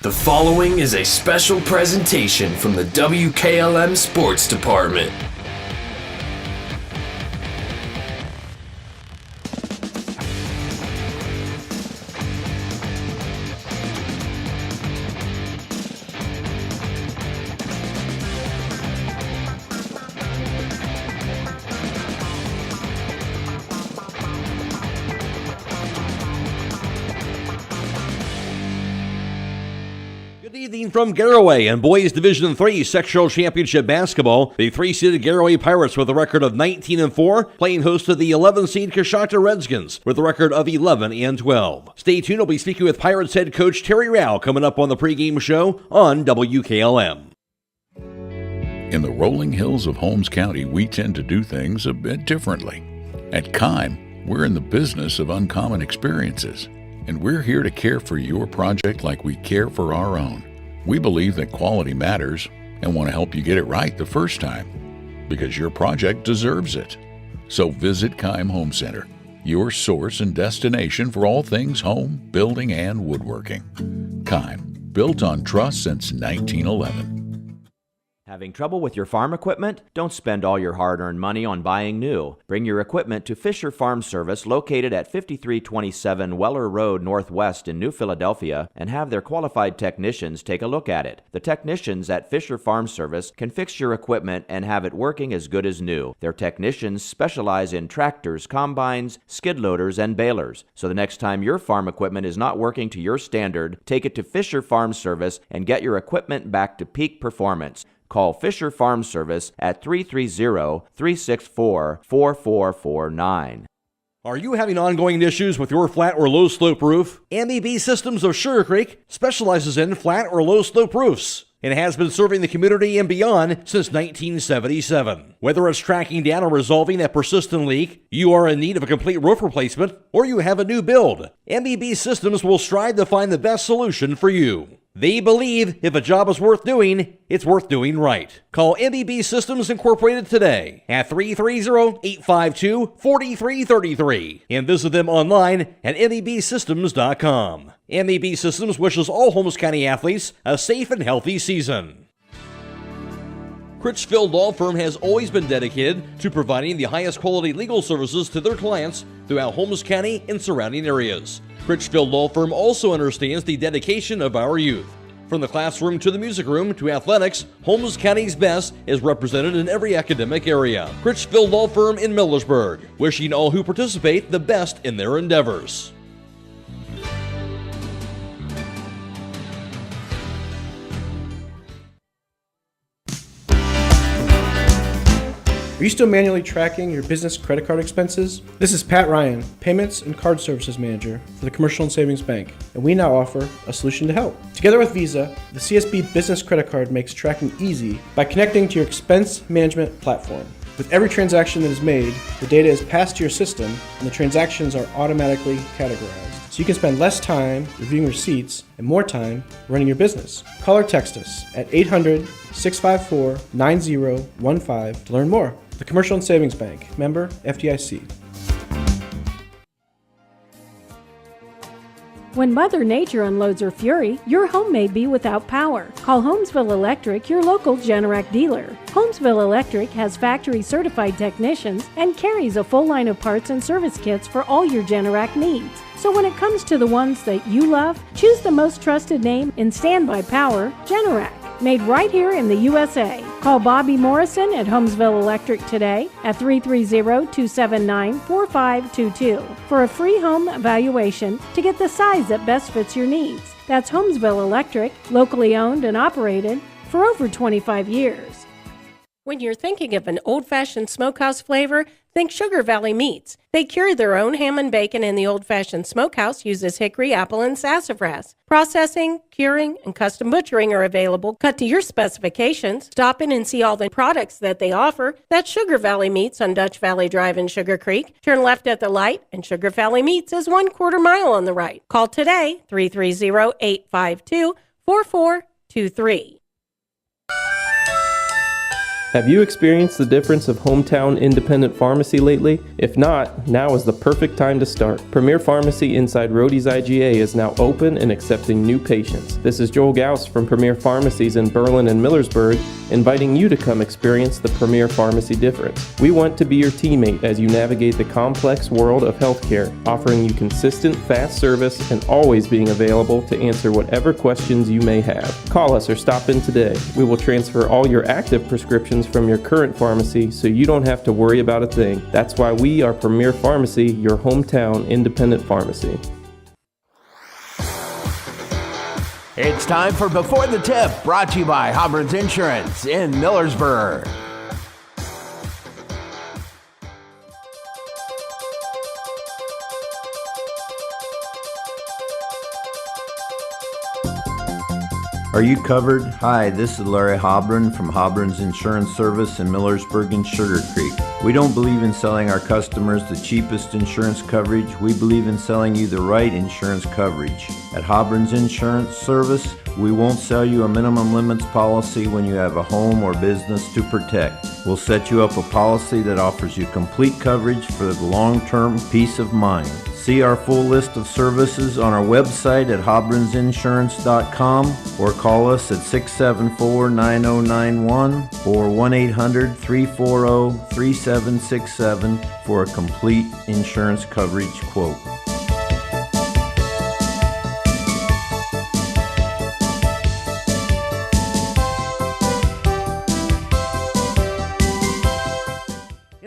The following is a special presentation from the WKLM Sports Department. From Garaway and Boys Division III Sectional Championship Basketball, the 3-seeded Garaway Pirates with a record of 19-4, playing host to the 11-seed Coshocton Redskins with a record of 11-12. Stay tuned, we'll be speaking with Pirates head coach Terry Rao coming up on the pregame show on WKLM. In the rolling hills of Holmes County, we tend to do things a bit differently. At Kime, we're in the business of uncommon experiences, and we're here to care for your project like we care for our own. We believe that quality matters and want to help you get it right the first time because your project deserves it. So visit Kime Home Center, your source and destination for all things home, building, and woodworking. Kime, built on trust since 1911. Having trouble with your farm equipment? Don't spend all your hard-earned money on buying new. Bring your equipment to Fisher Farm Service, located at 5327 Weller Road Northwest in New Philadelphia, and have their qualified technicians take a look at it. The technicians at Fisher Farm Service can fix your equipment and have it working as good as new. Their technicians specialize in tractors, combines, skid loaders, and balers. So the next time your farm equipment is not working to your standard, take it to Fisher Farm Service and get your equipment back to peak performance. Call Fisher Farm Service at 330-364-4449. Are you having ongoing issues with your flat or low slope roof? MEB Systems of Sugarcreek specializes in flat or low slope roofs and has been serving the community and beyond since 1977. Whether it's tracking down or resolving a persistent leak, you are in need of a complete roof replacement, or you have a new build, MEB Systems will strive to find the best solution for you. They believe if a job is worth doing, it's worth doing right. Call MEB Systems Incorporated today at 330-852-4333 and visit them online at mebsystems.com. MEB Systems wishes all Holmes County athletes a safe and healthy season. Critchfield Law Firm has always been dedicated to providing the highest quality legal services to their clients throughout Holmes County and surrounding areas. Critchfield Law Firm also understands the dedication of our youth. From the classroom to the music room to athletics, Holmes County's best is represented in every academic area. Critchfield Law Firm in Millersburg, wishing all who participate the best in their endeavors. Are you still manually tracking your business credit card expenses? This is Pat Ryan, Payments and Card Services Manager for the Commercial and Savings Bank, and we now offer a solution to help. Together with Visa, the CSB Business Credit Card makes tracking easy by connecting to your expense management platform. With every transaction that is made, the data is passed to your system and the transactions are automatically categorized. So you can spend less time reviewing receipts and more time running your business. Call or text us at 800-654-9015 to learn more. The Commercial and Savings Bank, member FDIC. When Mother Nature unloads her fury, your home may be without power. Call Holmesville Electric, your local Generac dealer. Holmesville Electric has factory-certified technicians and carries a full line of parts and service kits for all your Generac needs. So when it comes to the ones that you love, choose the most trusted name in standby power, Generac. Made right here in the USA. Call Bobby Morrison at Holmesville Electric today at 330-279-4522 for a free home evaluation to get the size that best fits your needs. That's Holmesville Electric, locally owned and operated for over 25 years. When you're thinking of an old-fashioned smokehouse flavor, think Sugar Valley Meats. They cure their own ham and bacon, and the old-fashioned smokehouse uses hickory, apple, and sassafras. Processing, curing, and custom butchering are available, cut to your specifications. Stop in and see all the products that they offer. That's Sugar Valley Meats on Dutch Valley Drive in Sugarcreek. Turn left at the light, and Sugar Valley Meats is 1/4 mile on the right. Call today, 330-852-4423. Have you experienced the difference of hometown independent pharmacy lately? If not, now is the perfect time to start. Premier Pharmacy inside Rhodey's IGA is now open and accepting new patients. This is Joel Gauss from Premier Pharmacies in Berlin and Millersburg, inviting you to come experience the Premier Pharmacy difference. We want to be your teammate as you navigate the complex world of healthcare, offering you consistent, fast service and always being available to answer whatever questions you may have. Call us or stop in today. We will transfer all your active prescriptions from your current pharmacy so you don't have to worry about a thing. That's why we are Premier Pharmacy, your hometown independent pharmacy. It's time for Before the Tip, brought to you by Hobron's Insurance in Millersburg. Are you covered? Hi, this is Larry Hobron from Hobron's Insurance Service in Millersburg and Sugarcreek. We don't believe in selling our customers the cheapest insurance coverage. We believe in selling you the right insurance coverage. At Hobron's Insurance Service, we won't sell you a minimum limits policy when you have a home or business to protect. We'll set you up a policy that offers you complete coverage for the long-term peace of mind. See our full list of services on our website at hobronsinsurance.com or call us at 674-9091 or 1-800-340-3767 for a complete insurance coverage quote.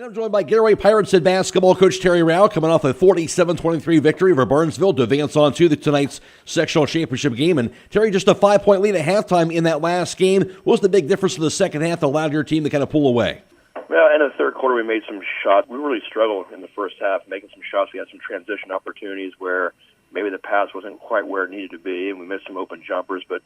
I'm joined by Garaway Pirates head basketball coach Terry Rao, coming off a 47-23 victory over Burnsville to advance on to tonight's sectional championship game. And Terry, just a 5-point lead at halftime in that last game. What was the big difference in the second half that allowed your team to kind of pull away? Well, in the third quarter, we made some shots. We really struggled in the first half making some shots. We had some transition opportunities where maybe the pass wasn't quite where it needed to be, and we missed some open jumpers. But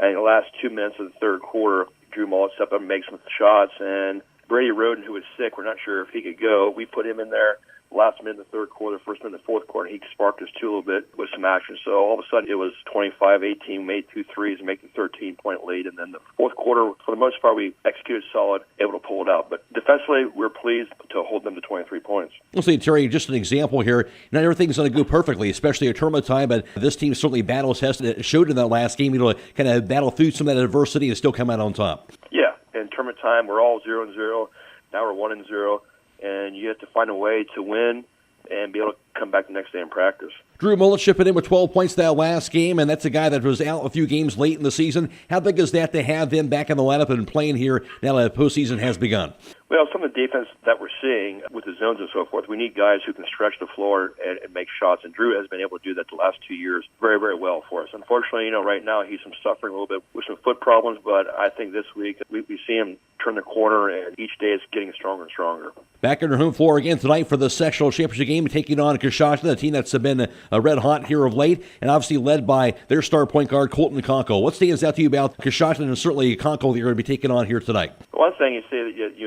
in the last 2 minutes of the third quarter, Drew Mullet stepped up and made some shots, and Brady Roden, who was sick, we're not sure if he could go. We put him in there last minute in the third quarter, first minute in the fourth quarter. He sparked us too a little bit with some action. So all of a sudden it was 25-18, made 2 threes and make the 13-point lead. And then the fourth quarter, for the most part, we executed solid, able to pull it out. But defensively, we're pleased to hold them to 23 points. I'll say, Terry, just an example here. Not everything's going to go perfectly, especially at tournament time, but this team certainly battle-tested. It showed in that last game, kind of battle through some of that adversity and still come out on top. Yeah, in tournament time, we're all 0-0. Now we're 1-0, and you have to find a way to win and be able to come back the next day and practice. Drew Mullet shipping in with 12 points that last game, and that's a guy that was out a few games late in the season. How big is that to have him back in the lineup and playing here now that the postseason has begun? Well, some of the defense that we're seeing with the zones and so forth, we need guys who can stretch the floor and make shots, and Drew has been able to do that the last 2 years very, very well for us. Unfortunately, right now he's suffering a little bit with some foot problems, but I think this week we see him turn the corner, and each day is getting stronger and stronger. Back on their home floor again tonight for the sectional championship game, taking on Coshocton, a team that's been red hot here of late, and obviously led by their star point guard, Colton Conkle. What stands out to you about Coshocton and certainly Conkle that you're going to be taking on here tonight? One thing you say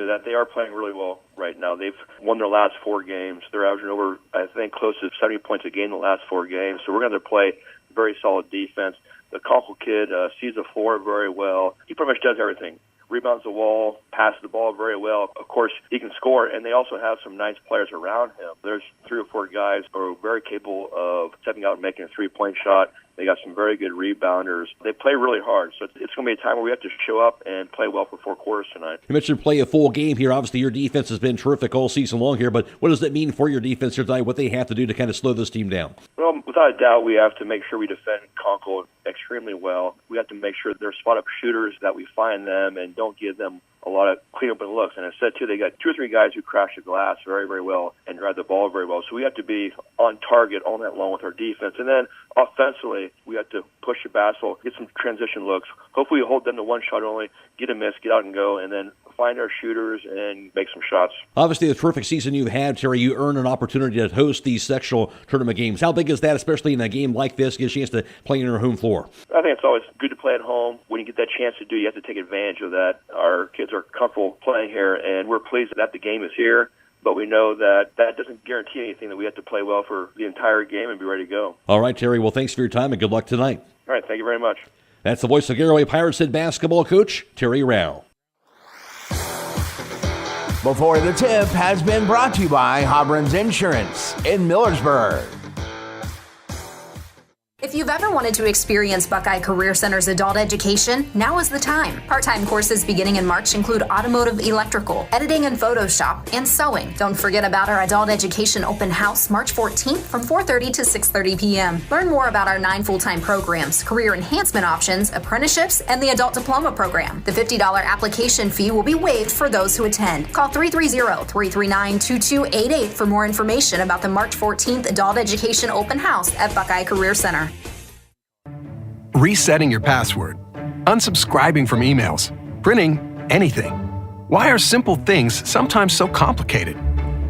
that they are playing really well right now. They've won their last 4 games. They're averaging over, I think, close to 70 points a game in the last 4 games. So we're going to play very solid defense. The Conkle kid sees the floor very well. He pretty much does everything. Rebounds the wall, passes the ball very well. Of course, he can score, and they also have some nice players around him. There's 3 or 4 guys who are very capable of stepping out and making a 3-point shot. They got some very good rebounders. They play really hard, so it's going to be a time where we have to show up and play well for 4 quarters tonight. You mentioned play a full game here. Obviously, your defense has been terrific all season long here, but what does that mean for your defense here tonight, what they have to do to kind of slow this team down? Well, without a doubt, we have to make sure we defend Conkle extremely well. We have to make sure they're spot-up shooters, that we find them and don't give them a lot of clean-open looks. And I said, too, they got 2 or 3 guys who crash the glass very, very well and drive the ball very well. So we have to be on target all night long with our defense. And then offensively, we have to push the basketball, get some transition looks. Hopefully we hold them to 1 shot only, get a miss, get out and go, and then find our shooters and make some shots. Obviously, the terrific season you've had, Terry, you earn an opportunity to host these sectional tournament games. How big is that, especially in a game like this, get a chance to play in your home floor? I think it's always good to play at home. When you get that chance to do, you have to take advantage of that. Our kids are comfortable playing here, and we're pleased that the game is here. But we know that doesn't guarantee anything, that we have to play well for the entire game and be ready to go. All right, Terry. Well, thanks for your time, and good luck tonight. All right, thank you very much. That's the voice of Garaway Pirates head basketball coach, Terry Rao. Before the Tip has been brought to you by Hobron's Insurance in Millersburg. If you've ever wanted to experience Buckeye Career Center's adult education, now is the time. Part-time courses beginning in March include automotive electrical, editing and Photoshop, and sewing. Don't forget about our adult education open house March 14th from 4:30 to 6:30 p.m. Learn more about our 9 full-time programs, career enhancement options, apprenticeships, and the adult diploma program. The $50 application fee will be waived for those who attend. Call 330-339-2288 for more information about the March 14th adult education open house at Buckeye Career Center. Resetting your password, unsubscribing from emails, printing anything. Why are simple things sometimes so complicated?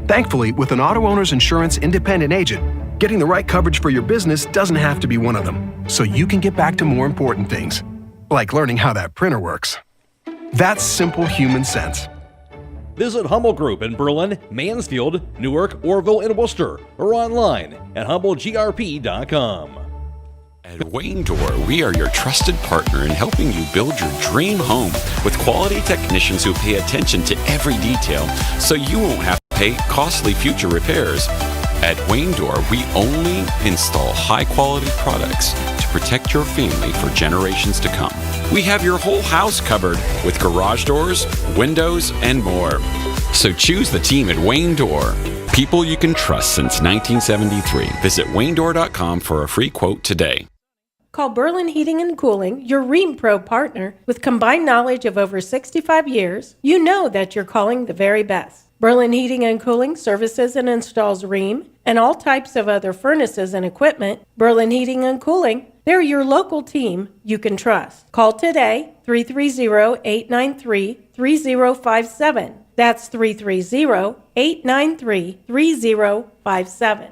Thankfully, with an auto owner's insurance independent agent, getting the right coverage for your business doesn't have to be one of them, so you can get back to more important things, like learning how that printer works. That's simple human sense. Visit Hummel Group in Berlin, Mansfield, Newark, Orville, and Worcester, or online at humblegrp.com. At Wayne Door, we are your trusted partner in helping you build your dream home with quality technicians who pay attention to every detail so you won't have to pay costly future repairs. At Wayne Door, we only install high-quality products to protect your family for generations to come. We have your whole house covered with garage doors, windows, and more. So choose the team at Wayne Door. People you can trust since 1973. Visit WayneDoor.com for a free quote today. Call Berlin Heating and Cooling, your Rheem Pro partner. With combined knowledge of over 65 years, you know that you're calling the very best. Berlin Heating and Cooling services and installs Rheem and all types of other furnaces and equipment. Berlin Heating and Cooling, they're your local team you can trust. Call today, 330-893-3057. That's 330-893-3057.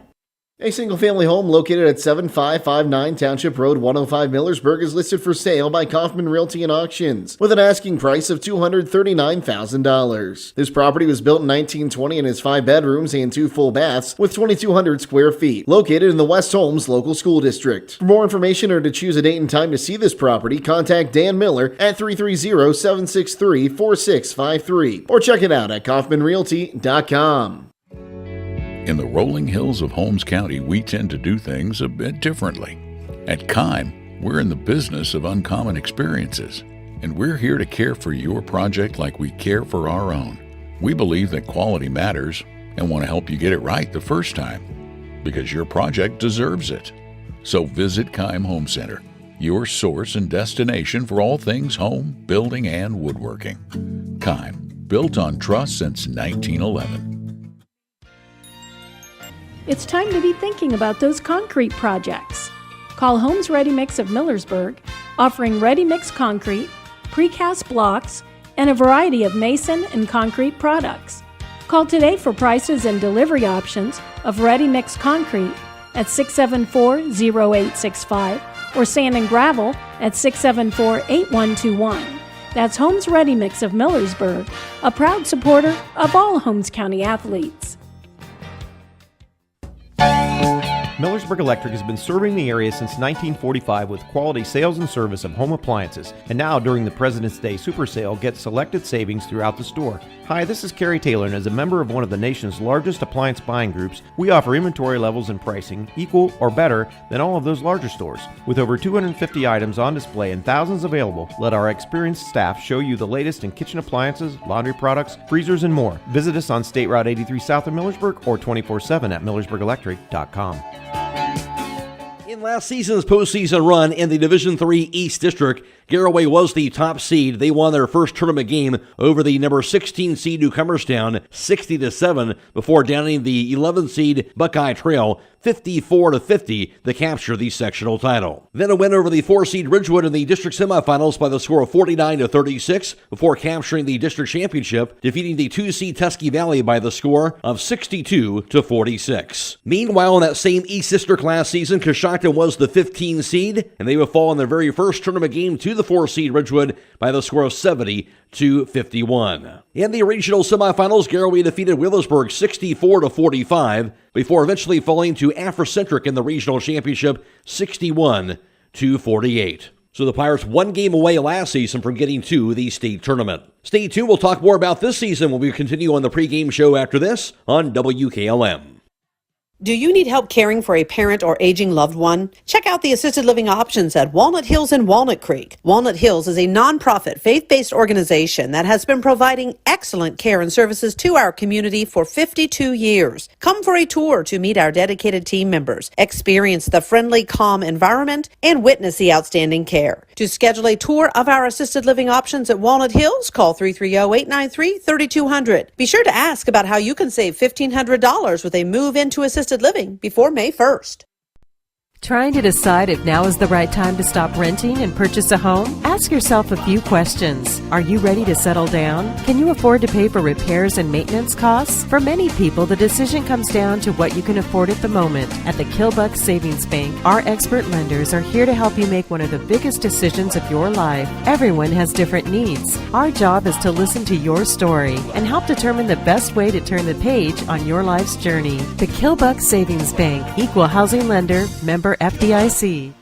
A single-family home located at 7559 Township Road, 105 Millersburg is listed for sale by Kaufman Realty and Auctions with an asking price of $239,000. This property was built in 1920 and has 5 bedrooms and 2 full baths with 2,200 square feet, located in the West Holmes Local School District. For more information or to choose a date and time to see this property, contact Dan Miller at 330-763-4653 or check it out at kaufmanrealty.com. In the rolling hills of Holmes County, we tend to do things a bit differently. At Kime, we're in the business of uncommon experiences, and we're here to care for your project like we care for our own. We believe that quality matters and want to help you get it right the first time, because your project deserves it. So visit Kime Home Center, your source and destination for all things home, building, and woodworking. Kime, built on trust since 1911. It's time to be thinking about those concrete projects. Call Homes Ready Mix of Millersburg, offering ready mix concrete, precast blocks, and a variety of mason and concrete products. Call today for prices and delivery options of ready mix concrete at 674-0865 or sand and gravel at 674-8121. That's Homes Ready Mix of Millersburg, a proud supporter of all Holmes County athletes. Millersburg Electric has been serving the area since 1945 with quality sales and service of home appliances. And now, during the President's Day Super Sale, get selected savings throughout the store. Hi, this is Kerry Taylor, and as a member of one of the nation's largest appliance buying groups, we offer inventory levels and pricing equal or better than all of those larger stores. With over 250 items on display and thousands available, let our experienced staff show you the latest in kitchen appliances, laundry products, freezers, and more. Visit us on State Route 83 south of Millersburg or 24/7 at millersburgelectric.com. In last season's postseason run in the Division III East District, Garaway was the top seed. They won their first tournament game over the number 16 seed Newcomerstown 60-7 before downing the 11th seed Buckeye Trail 54-50 to capture the sectional title. Then a win over the 4 seed Ridgewood in the district semifinals by the score of 49-36 before capturing the district championship, defeating the 2 seed Tuskegee Valley by the score of 62-46. Meanwhile, in that same East District last season, Coshocton was the 15 seed, and they would fall in their very first tournament game to the 4 seed Ridgewood by the score of 70-51. In the regional semifinals, Garaway defeated Wheelersburg 64-45 before eventually falling to Afrocentric in the regional championship 61-48. So the Pirates one game away last season from getting to the state tournament. Stay tuned. We'll talk more about this season when we continue on the pregame show after this on WKLM. Do you need help caring for a parent or aging loved one? Check out the assisted living options at Walnut Hills and Walnut Creek. Walnut Hills is a nonprofit, faith-based organization that has been providing excellent care and services to our community for 52 years. Come for a tour to meet our dedicated team members, experience the friendly, calm environment, and witness the outstanding care. To schedule a tour of our assisted living options at Walnut Hills, call 330-893-3200. Be sure to ask about how you can save $1,500 with a move into assisted living before May 1st. Trying to decide if now is the right time to stop renting and purchase a home? Ask yourself a few questions. Are you ready to settle down? Can you afford to pay for repairs and maintenance costs? For many people, the decision comes down to what you can afford at the moment. At the Kilbuck Savings Bank, our expert lenders are here to help you make one of the biggest decisions of your life. Everyone has different needs. Our job is to listen to your story and help determine the best way to turn the page on your life's journey. The Kilbuck Savings Bank, equal housing lender, member FDIC.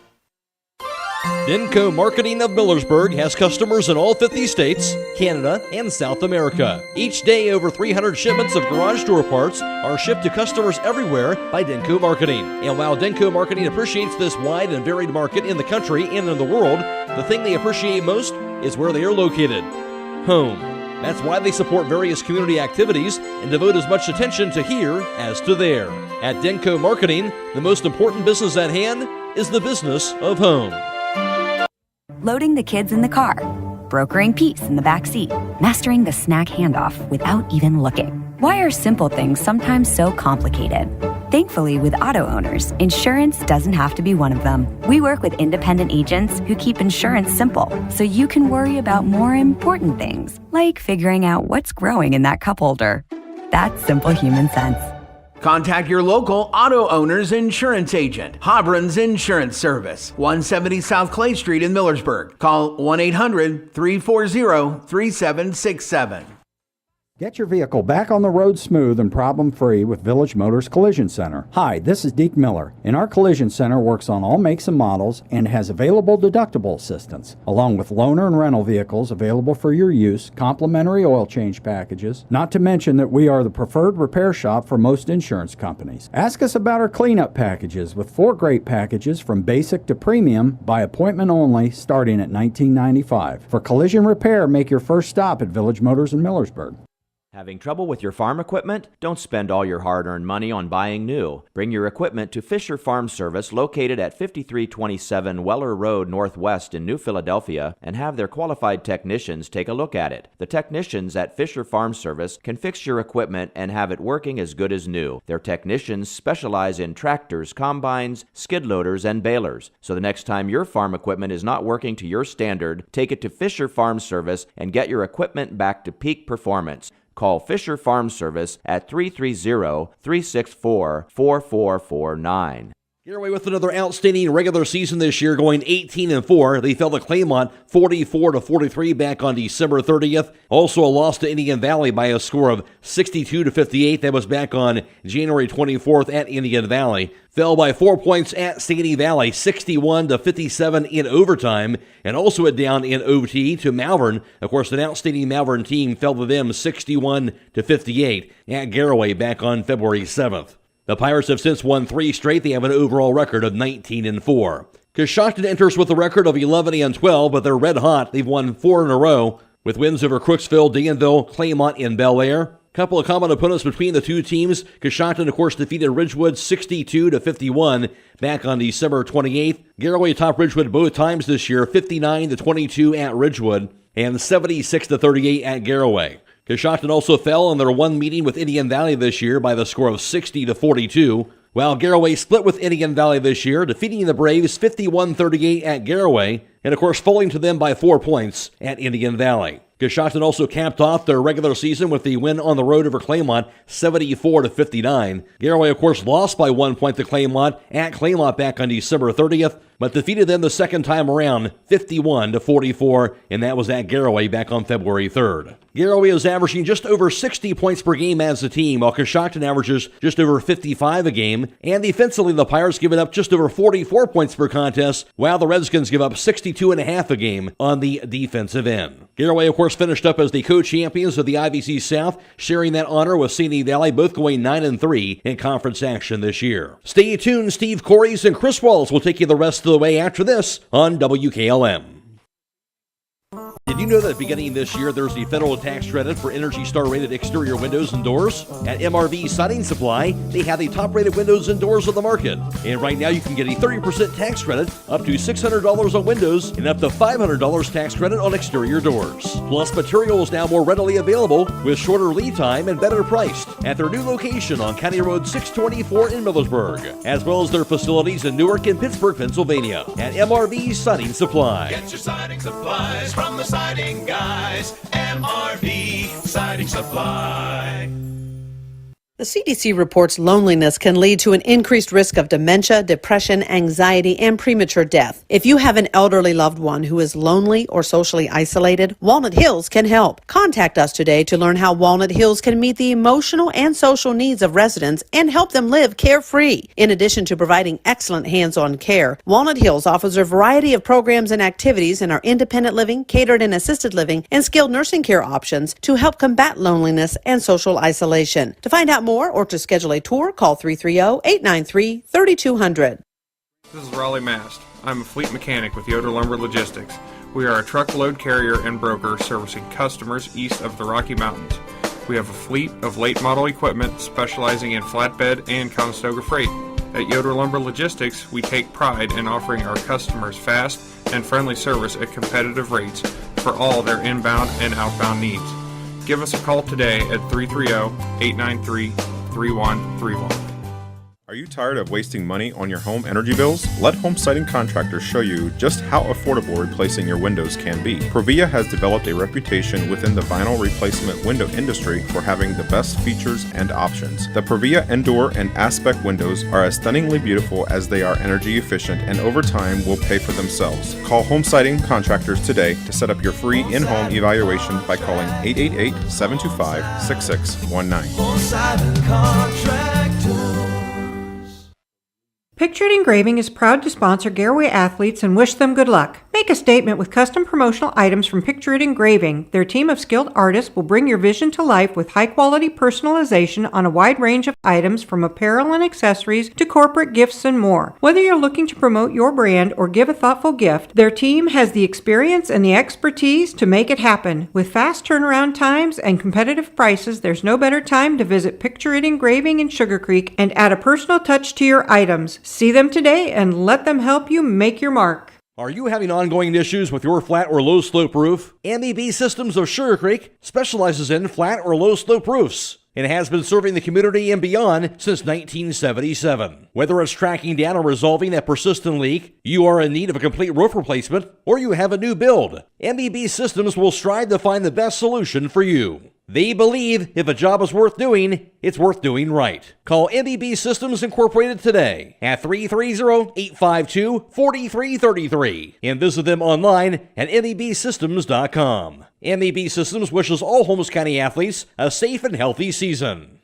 Denko Marketing of Millersburg has customers in all 50 states, Canada, and South America. Each day, over 300 shipments of garage door parts are shipped to customers everywhere by Denko Marketing. And while Denko Marketing appreciates this wide and varied market in the country and in the world, the thing they appreciate most is where they are located: home. That's why they support various community activities and devote as much attention to here as to there. At Denko Marketing, the most important business at hand is the business of home. Loading the kids in the car, brokering peace in the back seat, mastering the snack handoff without even looking. Why are simple things sometimes so complicated? Thankfully, with auto owners, insurance doesn't have to be one of them. We work with independent agents who keep insurance simple, so you can worry about more important things, like figuring out what's growing in that cup holder. That's simple human sense. Contact your local auto owner's insurance agent. Hobron's Insurance Service, 170 South Clay Street in Millersburg. Call 1-800-340-3767. Get your vehicle back on the road smooth and problem-free with Village Motors Collision Center. Hi, this is Deke Miller, and our Collision Center works on all makes and models and has available deductible assistance, along with loaner and rental vehicles available for your use, complimentary oil change packages, not to mention that we are the preferred repair shop for most insurance companies. Ask us about our cleanup packages with 4 great packages from basic to premium by appointment only starting at $19.95. For collision repair, make your first stop at Village Motors in Millersburg. Having trouble with your farm equipment? Don't spend all your hard-earned money on buying new. Bring your equipment to Fisher Farm Service, located at 5327 Weller Road Northwest in New Philadelphia, and have their qualified technicians take a look at it. The technicians at Fisher Farm Service can fix your equipment and have it working as good as new. Their technicians specialize in tractors, combines, skid loaders, and balers. So the next time your farm equipment is not working to your standard, take it to Fisher Farm Service and get your equipment back to peak performance. Call Fisher Farm Service at 330-364-4449. Garaway with another outstanding regular season this year, going 18-4. They fell to Claymont 44-43 back on December 30th. Also a loss to Indian Valley by a score of 62-58. That was back on January 24th at Indian Valley. Fell by 4 points at Sandy Valley, 61-57 in overtime, and also a down in OT to Malvern. Of course, an outstanding Malvern team fell to them 61-58 at Garaway back on February 7th. The Pirates have since won 3 straight. They have an overall record of 19-4. Coshocton enters with a record of 11-12, but they're red hot. They've won 4 in a row, with wins over Crooksville, Danville, Claymont, and Bel Air. Couple of common opponents between the two teams. Coshocton, of course, defeated Ridgewood 62-51 back on December 28th. Garaway topped Ridgewood both times this year, 59-22 at Ridgewood and 76-38 at Garaway. Coshocton also fell in their one meeting with Indian Valley this year by the score of 60-42, while Garaway split with Indian Valley this year, defeating the Braves 51-38 at Garaway, and of course falling to them by 4 points at Indian Valley. Coshocton also capped off their regular season with the win on the road over Claymont, 74-59. Garaway, of course, lost by 1 point to Claymont at Claymont back on December 30th, but defeated them the second time around, 51-44, and that was at Garaway back on February 3rd. Garaway is averaging just over 60 points per game as a team, while Coshocton averages just over 55 a game, and defensively the Pirates give it up just over 44 points per contest, while the Redskins give up 62.5 a game on the defensive end. Garaway, of course, finished up as the co-champions of the IVC South, sharing that honor with Simi Valley, both going 9-3 in conference action this year. Stay tuned, Steve Corries and Chris Wallace will take you the rest of the way after this on WKLM. Did you know that beginning this year, there's a federal tax credit for Energy Star rated exterior windows and doors? At MRV Siding Supply, they have the top rated windows and doors on the market. And right now you can get a 30% tax credit, up to $600 on windows, and up to $500 tax credit on exterior doors. Plus, material is now more readily available with shorter lead time and better priced at their new location on County Road 624 in Millersburg, as well as their facilities in Newark and Pittsburgh, Pennsylvania at MRV Siding Supply. Get your siding supplies from the siding guys. MRV Siding Supply. The CDC reports loneliness can lead to an increased risk of dementia, depression, anxiety, and premature death. If you have an elderly loved one who is lonely or socially isolated, Walnut Hills can help. Contact us today to learn how Walnut Hills can meet the emotional and social needs of residents and help them live carefree. In addition to providing excellent hands-on care, Walnut Hills offers a variety of programs and activities in our independent living, catered and assisted living, and skilled nursing care options to help combat loneliness and social isolation. To find out more or to schedule a tour, call 330-893-3200. This is Raleigh Mast. I'm a fleet mechanic with Yoder Lumber Logistics. We are a truckload carrier and broker servicing customers east of the Rocky Mountains. We have a fleet of late model equipment specializing in flatbed and Conestoga freight. At Yoder Lumber Logistics, we take pride in offering our customers fast and friendly service at competitive rates for all their inbound and outbound needs. Give us a call today at 330-893-3131. Are you tired of wasting money on your home energy bills? Let Home Siding Contractors show you just how affordable replacing your windows can be. Provia has developed a reputation within the vinyl replacement window industry for having the best features and options. The Provia Endure and Aspect windows are as stunningly beautiful as they are energy efficient, and over time will pay for themselves. Call Home Siding Contractors today to set up your free in-home evaluation by calling 888-725-6619. Home Siding Contractors. Pictured Engraving is proud to sponsor Garaway athletes and wish them good luck. Make a statement with custom promotional items from Pictured Engraving. Their team of skilled artists will bring your vision to life with high-quality personalization on a wide range of items from apparel and accessories to corporate gifts and more. Whether you're looking to promote your brand or give a thoughtful gift, their team has the experience and the expertise to make it happen. With fast turnaround times and competitive prices, there's no better time to visit Pictured Engraving in Sugarcreek and add a personal touch to your items. See them today and let them help you make your mark. Are you having ongoing issues with your flat or low slope roof? MEB Systems of Sugarcreek specializes in flat or low slope roofs and has been serving the community and beyond since 1977. Whether it's tracking down or resolving a persistent leak, you are in need of a complete roof replacement, or you have a new build, MEB Systems will strive to find the best solution for you. They believe if a job is worth doing, it's worth doing right. Call MEB Systems Incorporated today at 330-852-4333 and visit them online at mebsystems.com. MEB Systems wishes all Holmes County athletes a safe and healthy season.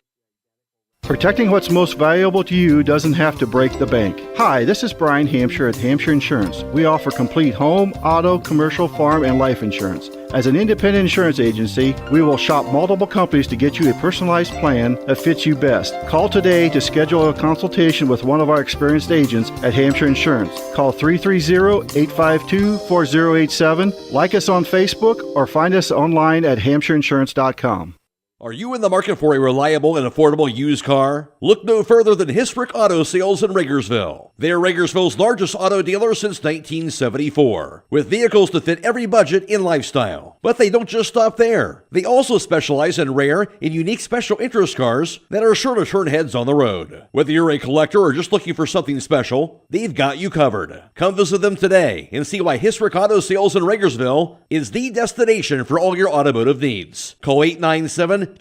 Protecting what's most valuable to you doesn't have to break the bank. Hi, this is Brian Hampshire at Hampshire Insurance. We offer complete home, auto, commercial, farm, and life insurance. As an independent insurance agency, we will shop multiple companies to get you a personalized plan that fits you best. Call today to schedule a consultation with one of our experienced agents at Hampshire Insurance. Call 330-852-4087, like us on Facebook, or find us online at hampshireinsurance.com. Are you in the market for a reliable and affordable used car? Look no further than Historic Auto Sales in Ragersville. They're Ragersville's largest auto dealer since 1974, with vehicles to fit every budget and lifestyle. But they don't just stop there. They also specialize in rare and unique special interest cars that are sure to turn heads on the road. Whether you're a collector or just looking for something special, they've got you covered. Come visit them today and see why Historic Auto Sales in Ragersville is the destination for all your automotive needs. Call 897-2861.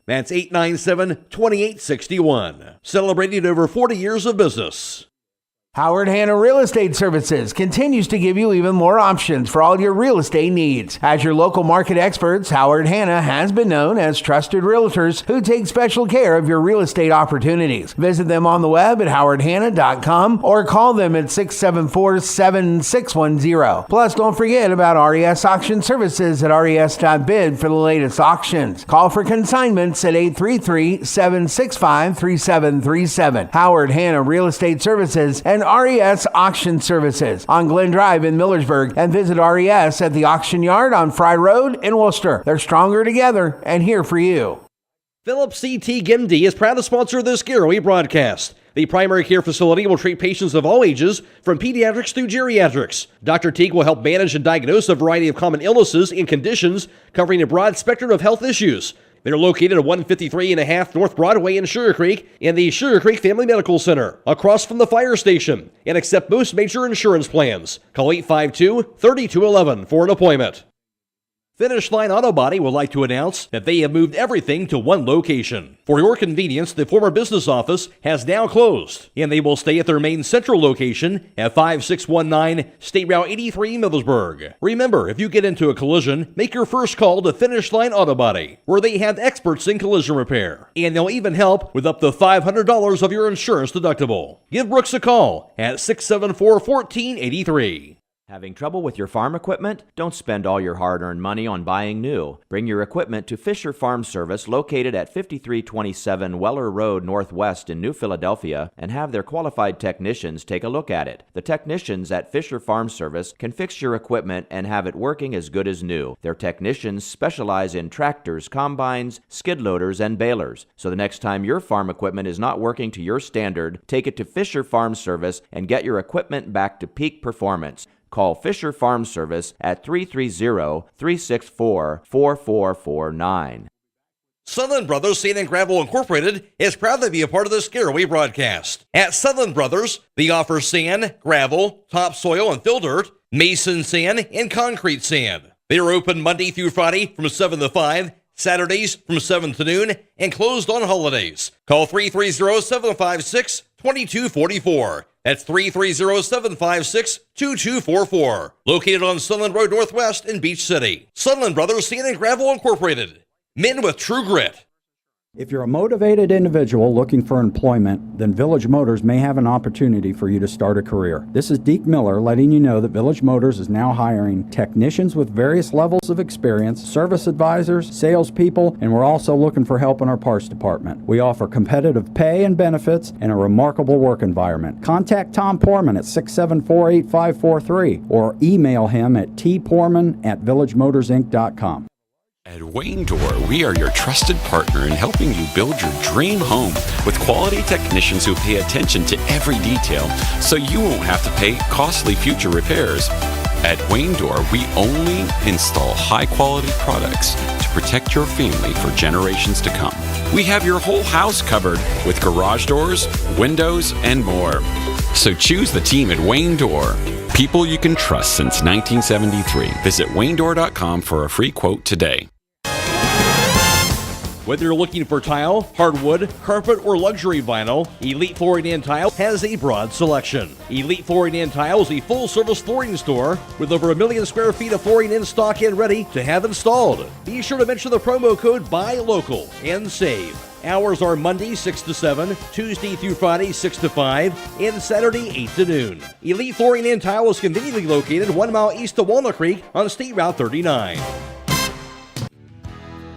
That's 897-2861. Celebrating over 40 years of business. Howard Hanna Real Estate Services continues to give you even more options for all your real estate needs. As your local market experts, Howard Hanna has been known as trusted realtors who take special care of your real estate opportunities. Visit them on the web at howardhanna.com or call them at 674-7610. Plus, don't forget about RES Auction Services at res.bid for the latest auctions. Call for consignments at 833-765-3737. Howard Hanna Real Estate Services and RES Auction Services on Glen Drive in Millersburg, and visit RES at the Auction Yard on Fry Road in Worcester. They're stronger together and here for you. Phillips CT GIMD is proud to sponsor this Garaway broadcast. The primary care facility will treat patients of all ages, from pediatrics to geriatrics. Dr. Teague will help manage and diagnose a variety of common illnesses and conditions, covering a broad spectrum of health issues. They're located at 153.5 North Broadway in Sugarcreek in the Sugarcreek Family Medical Center, across from the fire station, and accept most major insurance plans. Call 852-3211 for an appointment. Finish Line Auto Body would like to announce that they have moved everything to one location. For your convenience, the former business office has now closed, and they will stay at their main central location at 5619 State Route 83 Middlesburg. Remember, if you get into a collision, make your first call to Finish Line Auto Body, where they have experts in collision repair, and they'll even help with up to $500 of your insurance deductible. Give Brooks a call at 674-1483. Having trouble with your farm equipment? Don't spend all your hard-earned money on buying new. Bring your equipment to Fisher Farm Service, located at 5327 Weller Road Northwest in New Philadelphia, and have their qualified technicians take a look at it. The technicians at Fisher Farm Service can fix your equipment and have it working as good as new. Their technicians specialize in tractors, combines, skid loaders, and balers. So the next time your farm equipment is not working to your standard, take it to Fisher Farm Service and get your equipment back to peak performance. Call Fisher Farm Service at 330-364-4449. Sutherland Brothers Sand and Gravel Incorporated is proud to be a part of this Garaway broadcast. At Sutherland Brothers, they offer sand, gravel, topsoil and fill dirt, mason sand, and concrete sand. They are open Monday through Friday from 7 to 5, Saturdays from 7 to noon, and closed on holidays. Call 330-756-2244. That's 330-756-2244. Located on Sunland Road Northwest in Beach City. Sunland Brothers Sand and Gravel Incorporated. Men with true grit. If you're a motivated individual looking for employment, then Village Motors may have an opportunity for you to start a career. This is Deke Miller letting you know that Village Motors is now hiring technicians with various levels of experience, service advisors, salespeople, and we're also looking for help in our parts department. We offer competitive pay and benefits and a remarkable work environment. Contact Tom Porman at 674-8543 or email him at tporman@villagemotorsinc.com. At Wayne Door, we are your trusted partner in helping you build your dream home with quality technicians who pay attention to every detail so you won't have to pay costly future repairs. At Wayne Door, we only install high-quality products to protect your family for generations to come. We have your whole house covered with garage doors, windows, and more. So choose the team at Wayne Door. People you can trust since 1973. Visit waynedoor.com for a free quote today. Whether you're looking for tile, hardwood, carpet, or luxury vinyl, Elite Flooring and Tile has a broad selection. Elite Flooring and Tile is a full-service flooring store with over 1 million square feet of flooring in stock and ready to have installed. Be sure to mention the promo code BUYLOCAL and save. Hours are Monday 6 to 7, Tuesday through Friday 6 to 5, and Saturday 8 to noon. Elite Flooring and Tile is conveniently located 1 mile east of Walnut Creek on State Route 39.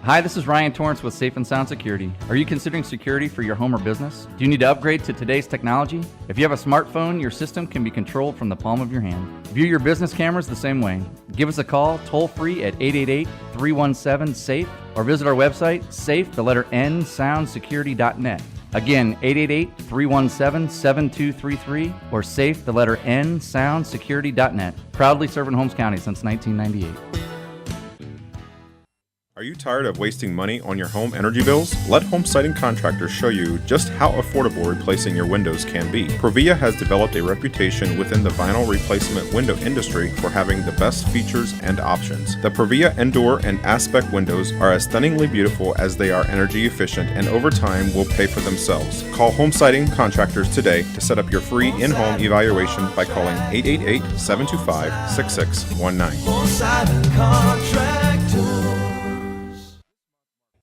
Hi, this is Ryan Torrance with Safe and Sound Security. Are you considering security for your home or business? Do you need to upgrade to today's technology? If you have a smartphone, your system can be controlled from the palm of your hand. View your business cameras the same way. Give us a call toll-free at 888-317-SAFE or visit our website, safe-soundsecurity.net. Again, 888-317-7233 or safe-soundsecurity.net. Proudly serving Holmes County since 1998. Are you tired of wasting money on your home energy bills? Let Home Siding Contractors show you just how affordable replacing your windows can be. Provia has developed a reputation within the vinyl replacement window industry for having the best features and options. The Provia Endure and Aspect windows are as stunningly beautiful as they are energy efficient, and over time will pay for themselves. Call Home Siding Contractors today to set up your free in-home evaluation by calling 888-725-6619. Home Siding Contractors.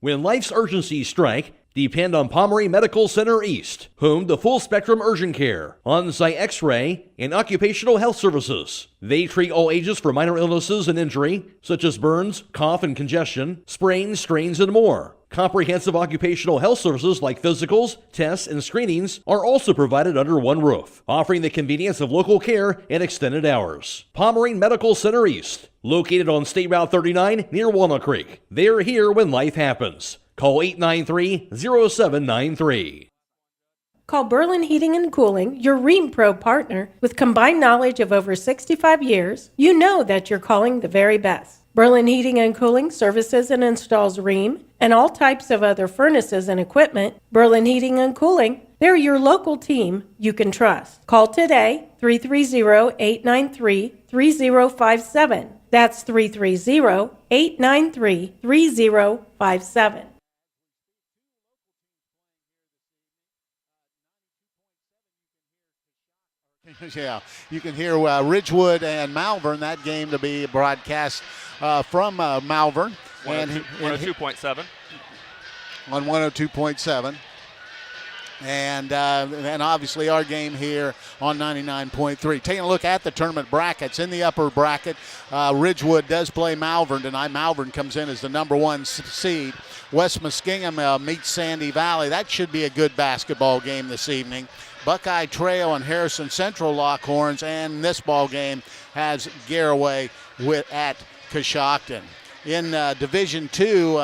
When life's urgencies strike, depend on Pomeroy Medical Center East, home to full spectrum urgent care, on-site x-ray, and occupational health services. They treat all ages for minor illnesses and injury, such as burns, cough and congestion, sprains, strains, and more. Comprehensive occupational health services like physicals, tests, and screenings are also provided under one roof, offering the convenience of local care and extended hours. Pomeroy Medical Center East, located on State Route 39 near Walnut Creek. They're here when life happens. Call 893-0793. Call Berlin Heating and Cooling, your Rheem Pro partner. With combined knowledge of over 65 years, you know that you're calling the very best. Berlin Heating and Cooling services and installs Rheem and all types of other furnaces and equipment. Berlin Heating and Cooling, they're your local team you can trust. Call today, 330-893-3057. That's 330-893-3057. Yeah, you can hear Ridgewood and Malvern, that game to be broadcast from Malvern. 102.7. On 102.7. And obviously our game here on 99.3. Taking a look at the tournament brackets. In the upper bracket, Ridgewood does play Malvern tonight. Malvern comes in as the number one seed. West Muskingum meets Sandy Valley. That should be a good basketball game this evening. Buckeye Trail and Harrison Central lock horns, and this ball game has Garaway at Coshocton. In Division II,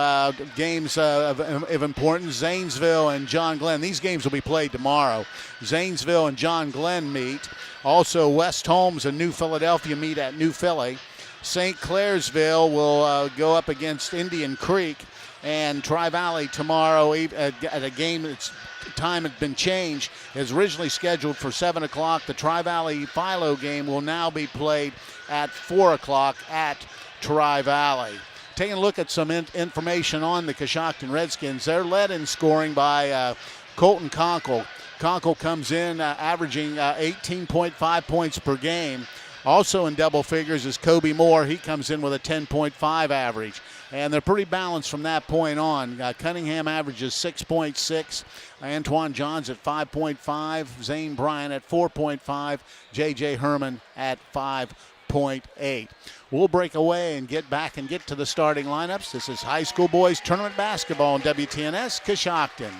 games of importance, Zanesville and John Glenn. These games will be played tomorrow. Zanesville and John Glenn meet. Also, West Holmes and New Philadelphia meet at New Philly. St. Clairsville will go up against Indian Creek. And Tri-Valley tomorrow at a game that's time had been changed. Is originally scheduled for 7 o'clock. The Tri-Valley Philo game will now be played at 4 o'clock at Tri-Valley. Taking a look at some information on the Coshocton Redskins. They're led in scoring by Colton Conkle. Conkle comes in averaging 18.5 points per game. Also in double figures is Kobe Moore. He comes in with a 10.5 average. And they're pretty balanced from that point on. Cunningham averages 6.6. Antoine Johns at 5.5. Zane Bryan at 4.5. J.J. Herman at 5.8. We'll break away and get back and get to the starting lineups. This is high school boys tournament basketball on WTNS Coshocton.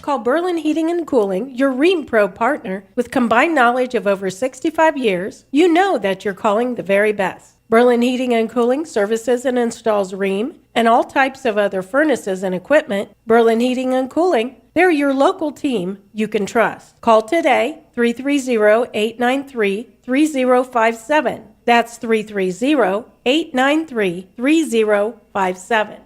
Call Berlin Heating and Cooling, your Rheem Pro partner. With combined knowledge of over 65 years, you know that you're calling the very best. Berlin Heating and Cooling services and installs Rheem and all types of other furnaces and equipment. Berlin Heating and Cooling, they're your local team you can trust. Call today, 330-893-3057. That's 330-893-3057.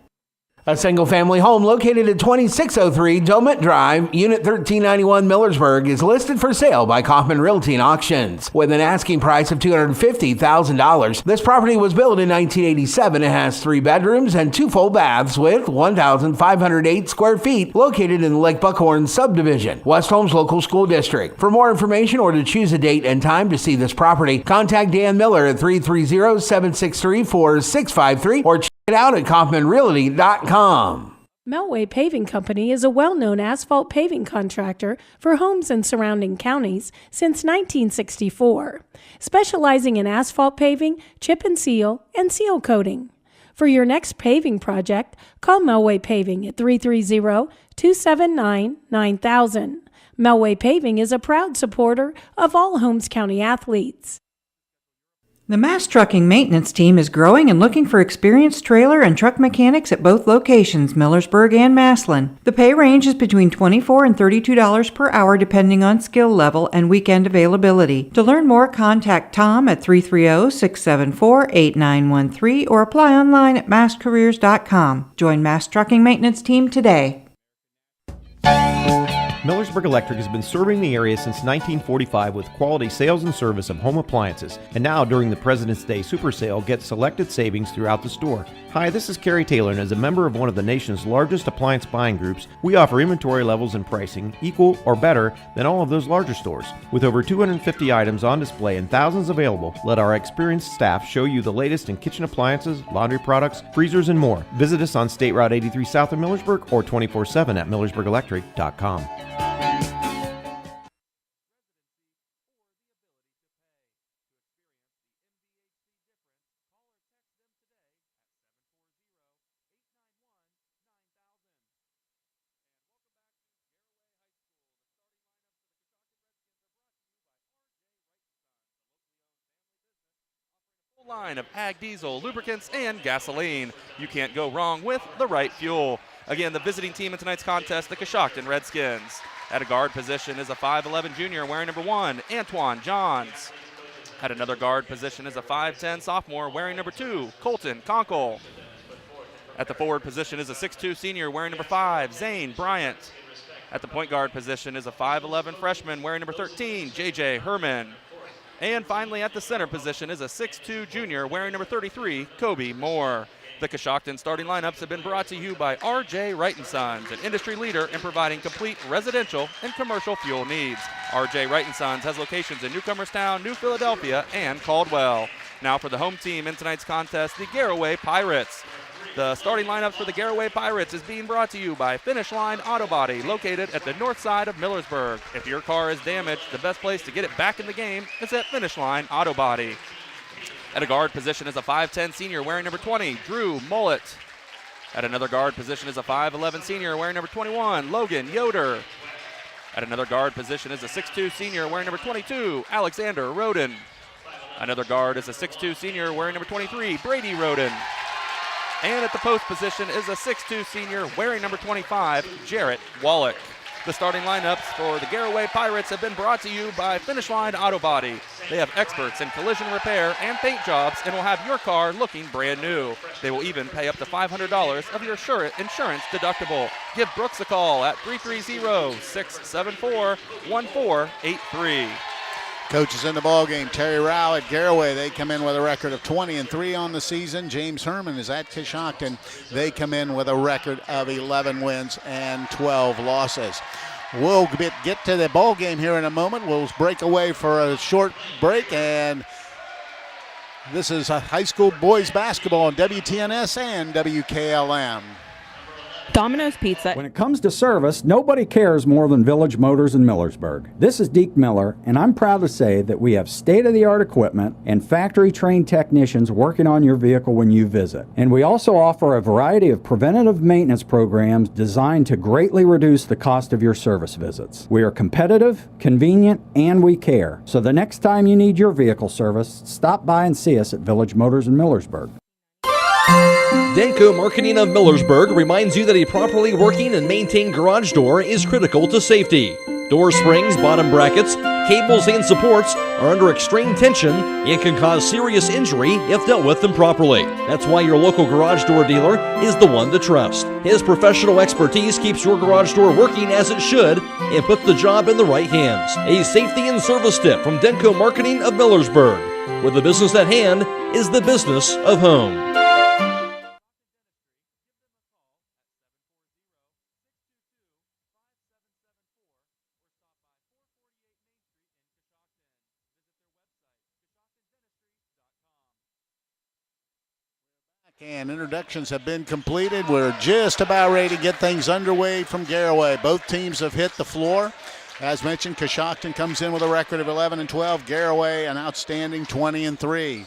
A single-family home located at 2603 Dolmet Drive, Unit 1391, Millersburg, is listed for sale by Kaufman Realty and Auctions. With an asking price of $250,000, this property was built in 1987 and has 3 bedrooms and 2 full baths with 1,508 square feet, located in the Lake Buckhorn subdivision, West Holmes Local School District. For more information or to choose a date and time to see this property, contact Dan Miller at 330-763-4653 or check it out at KaufmanRealty.com. Melway Paving Company is a well-known asphalt paving contractor for homes in surrounding counties since 1964, specializing in asphalt paving, chip and seal coating. For your next paving project, call Melway Paving at 330-279-9000. Melway Paving is a proud supporter of all Holmes County athletes. The Mass Trucking Maintenance Team is growing and looking for experienced trailer and truck mechanics at both locations, Millersburg and Massillon. The pay range is between $24 and $32 per hour depending on skill level and weekend availability. To learn more, contact Tom at 330-674-8913 or apply online at masscareers.com. Join Mass Trucking Maintenance Team today. Millersburg Electric has been serving the area since 1945 with quality sales and service of home appliances. And now, during the President's Day Super Sale, get selected savings throughout the store. Hi, this is Kerry Taylor, and as a member of one of the nation's largest appliance buying groups, we offer inventory levels and pricing equal or better than all of those larger stores. With over 250 items on display and thousands available, let our experienced staff show you the latest in kitchen appliances, laundry products, freezers, and more. Visit us on State Route 83 south of Millersburg or 24/7 at millersburgelectric.com. Line of ag diesel, lubricants, and gasoline. You can't go wrong with the right fuel. Again, the visiting team in tonight's contest, the Coshocton Redskins. At a guard position is a 5'11 junior wearing number 1, Antoine Johns. At another guard position is a 5'10 sophomore wearing number 2, Colton Conkle. At the forward position is a 6'2 senior wearing number 5, Zane Bryant. At the point guard position is a 5'11 freshman wearing number 13, JJ Herman. And finally, at the center position is a 6'2 junior wearing number 33, Kobe Moore. The Coshocton starting lineups have been brought to you by R.J. Wright & Sons, an industry leader in providing complete residential and commercial fuel needs. R.J. Wright & Sons has locations in Newcomerstown, New Philadelphia, and Caldwell. Now for the home team in tonight's contest, the Garaway Pirates. The starting lineup for the Garaway Pirates is being brought to you by Finish Line Auto Body, located at the north side of Millersburg. If your car is damaged, the best place to get it back in the game is at Finish Line Auto Body. At a guard position is a 5'10 senior wearing number 20, Drew Mullet. At another guard position is a 5'11 senior wearing number 21, Logan Yoder. At another guard position is a 6'2 senior wearing number 22, Alexander Roden. Another guard is a 6'2 senior wearing number 23, Brady Roden. And at the post position is a 6'2 senior wearing number 25, Jarrett Wallach. The starting lineups for the Garaway Pirates have been brought to you by Finish Line Auto Body. They have experts in collision repair and paint jobs and will have your car looking brand new. They will even pay up to $500 of your insurance deductible. Give Brooks a call at 330-674-1483. Coaches in the ballgame, Terry Rao at Garaway. They come in with a record of 20-3 on the season. James Herman is at Coshocton. They come in with a record of 11 wins and 12 losses. We'll get to the ballgame here in a moment. We'll break away for a short break, and this is high school boys basketball on WTNS and WKLM. Domino's Pizza. When it comes to service, nobody cares more than Village Motors in Millersburg. This is Deke Miller, and I'm proud to say that we have state-of-the-art equipment and factory-trained technicians working on your vehicle when you visit. And we also offer a variety of preventative maintenance programs designed to greatly reduce the cost of your service visits. We are competitive, convenient, and we care. So the next time you need your vehicle service, stop by and see us at Village Motors in Millersburg. Denko Marketing of Millersburg reminds you that a properly working and maintained garage door is critical to safety. Door springs, bottom brackets, cables, and supports are under extreme tension and can cause serious injury if dealt with improperly. That's why your local garage door dealer is the one to trust. His professional expertise keeps your garage door working as it should and puts the job in the right hands. A safety and service tip from Denko Marketing of Millersburg, where the business at hand is the business of home. And introductions have been completed. We're just about ready to get things underway from Garaway. Both teams have hit the floor. As mentioned, Coshocton comes in with a record of 11-12. Garaway an outstanding 20-3.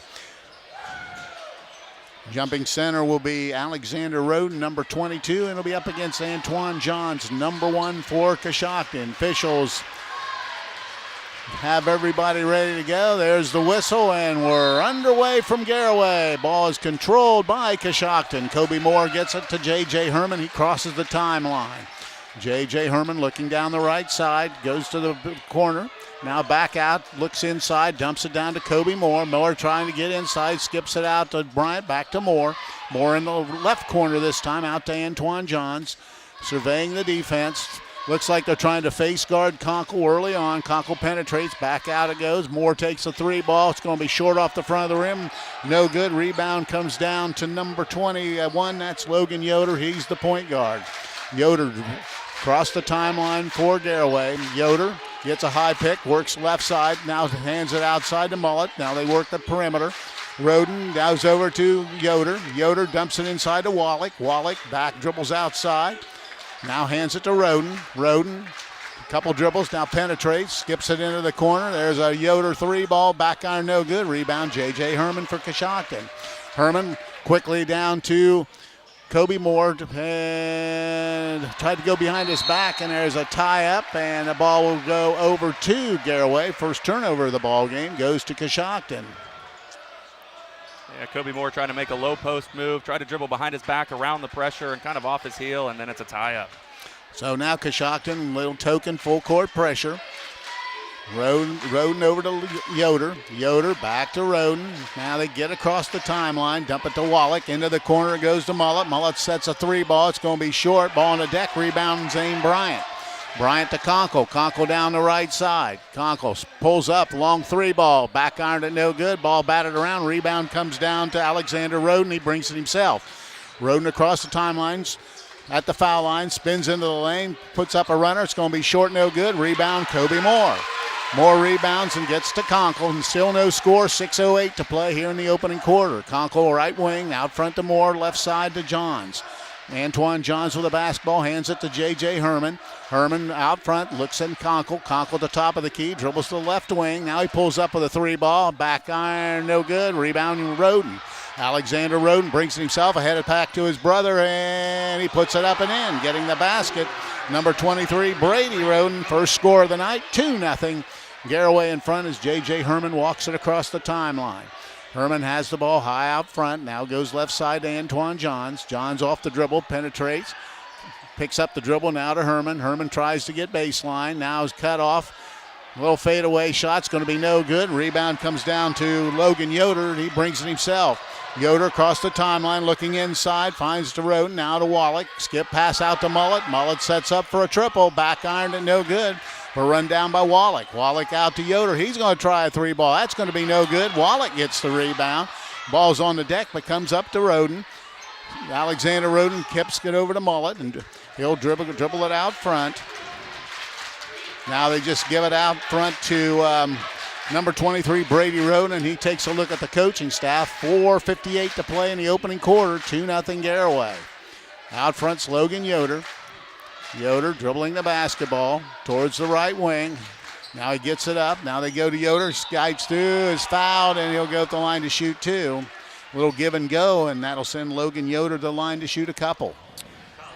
Jumping center will be Alexander Roden, number 22, and it'll be up against Antoine Johns, number 1 for Coshocton. Officials have everybody ready to go. There's the whistle, and we're underway from Garaway. Ball is controlled by Coshocton. Kobe Moore gets it to J.J. Herman. He crosses the timeline. J.J. Herman looking down the right side, goes to the corner. Now back out, looks inside, dumps it down to Kobe Moore. Miller trying to get inside, skips it out to Bryant, back to Moore. Moore in the left corner this time, out to Antoine Johns. Surveying the defense. Looks like they're trying to face guard Conkle early on. Conkle penetrates, back out it goes. Moore takes a three ball. It's going to be short off the front of the rim. No good. Rebound comes down to number 21. That's Logan Yoder. He's the point guard. Yoder across the timeline for Garaway. Yoder gets a high pick, works left side, now hands it outside to Mullet. Now they work the perimeter. Roden goes over to Yoder. Yoder dumps it inside to Wallach. Wallach back dribbles outside. Now hands it to Roden. Roden, a couple dribbles, now penetrates, skips it into the corner. There's a Yoder three ball, back iron, no good. Rebound, J.J. Herman for Coshocton. Herman quickly down to Kobe Moore and tried to go behind his back, and there's a tie-up, and the ball will go over to Garaway. First turnover of the ball game goes to Coshocton. Yeah, Kobe Moore trying to make a low post move, try to dribble behind his back around the pressure and kind of off his heel, and then it's a tie-up. So now Coshocton, little token full court pressure. Roden over to Yoder. Yoder back to Roden. Now they get across the timeline, dump it to Wallach. Into the corner it goes to Mullet. Mullet sets a three ball. It's going to be short. Ball on the deck. Rebound Zane Bryant. Bryant to Conkle. Conkle down the right side. Conkle pulls up. Long three ball. Back ironed it no good. Ball batted around. Rebound comes down to Alexander Roden. He brings it himself. Roden across the timelines. At the foul line. Spins into the lane. Puts up a runner. It's going to be short. No good. Rebound Kobe Moore. Moore rebounds and gets to Conkle, and still no score. 6:08 to play here in the opening quarter. Conkle right wing, out front to Moore, left side to Johns. Antoine Johns with the basketball, hands it to J.J. Herman. Herman out front, looks at Conkle. Conkle to top of the key, dribbles to the left wing. Now he pulls up with a three ball. Back iron, no good. Rebounding Roden. Alexander Roden brings it himself ahead of pack to his brother, and he puts it up and in, getting the basket. Number 23, Brady Roden, first score of the night, 2-0. Garaway in front as J.J. Herman walks it across the timeline. Herman has the ball high out front, now goes left side to Antoine Johns. Johns off the dribble, penetrates, picks up the dribble now to Herman. Herman tries to get baseline, now is cut off. A little fadeaway shot's going to be no good. Rebound comes down to Logan Yoder, and he brings it himself. Yoder across the timeline, looking inside, finds to Roden, now to Wallach. Skip pass out to Mullet. Mullet sets up for a triple. Back ironed and no good. A run down by Wallach. Wallach out to Yoder. He's going to try a three ball. That's going to be no good. Wallach gets the rebound. Ball's on the deck, but comes up to Roden. Alexander Roden kips it over to Mullet, and he'll dribble it out front. Now they just give it out front to number 23, Brady Roden, and he takes a look at the coaching staff. 4:58 to play in the opening quarter, 2-0 Garaway. Out front's Logan Yoder. Yoder dribbling the basketball towards the right wing. Now he gets it up. Now they go to Yoder. Skites through, is fouled, and he'll go up the line to shoot two. A little give and go, and that'll send Logan Yoder to the line to shoot a couple.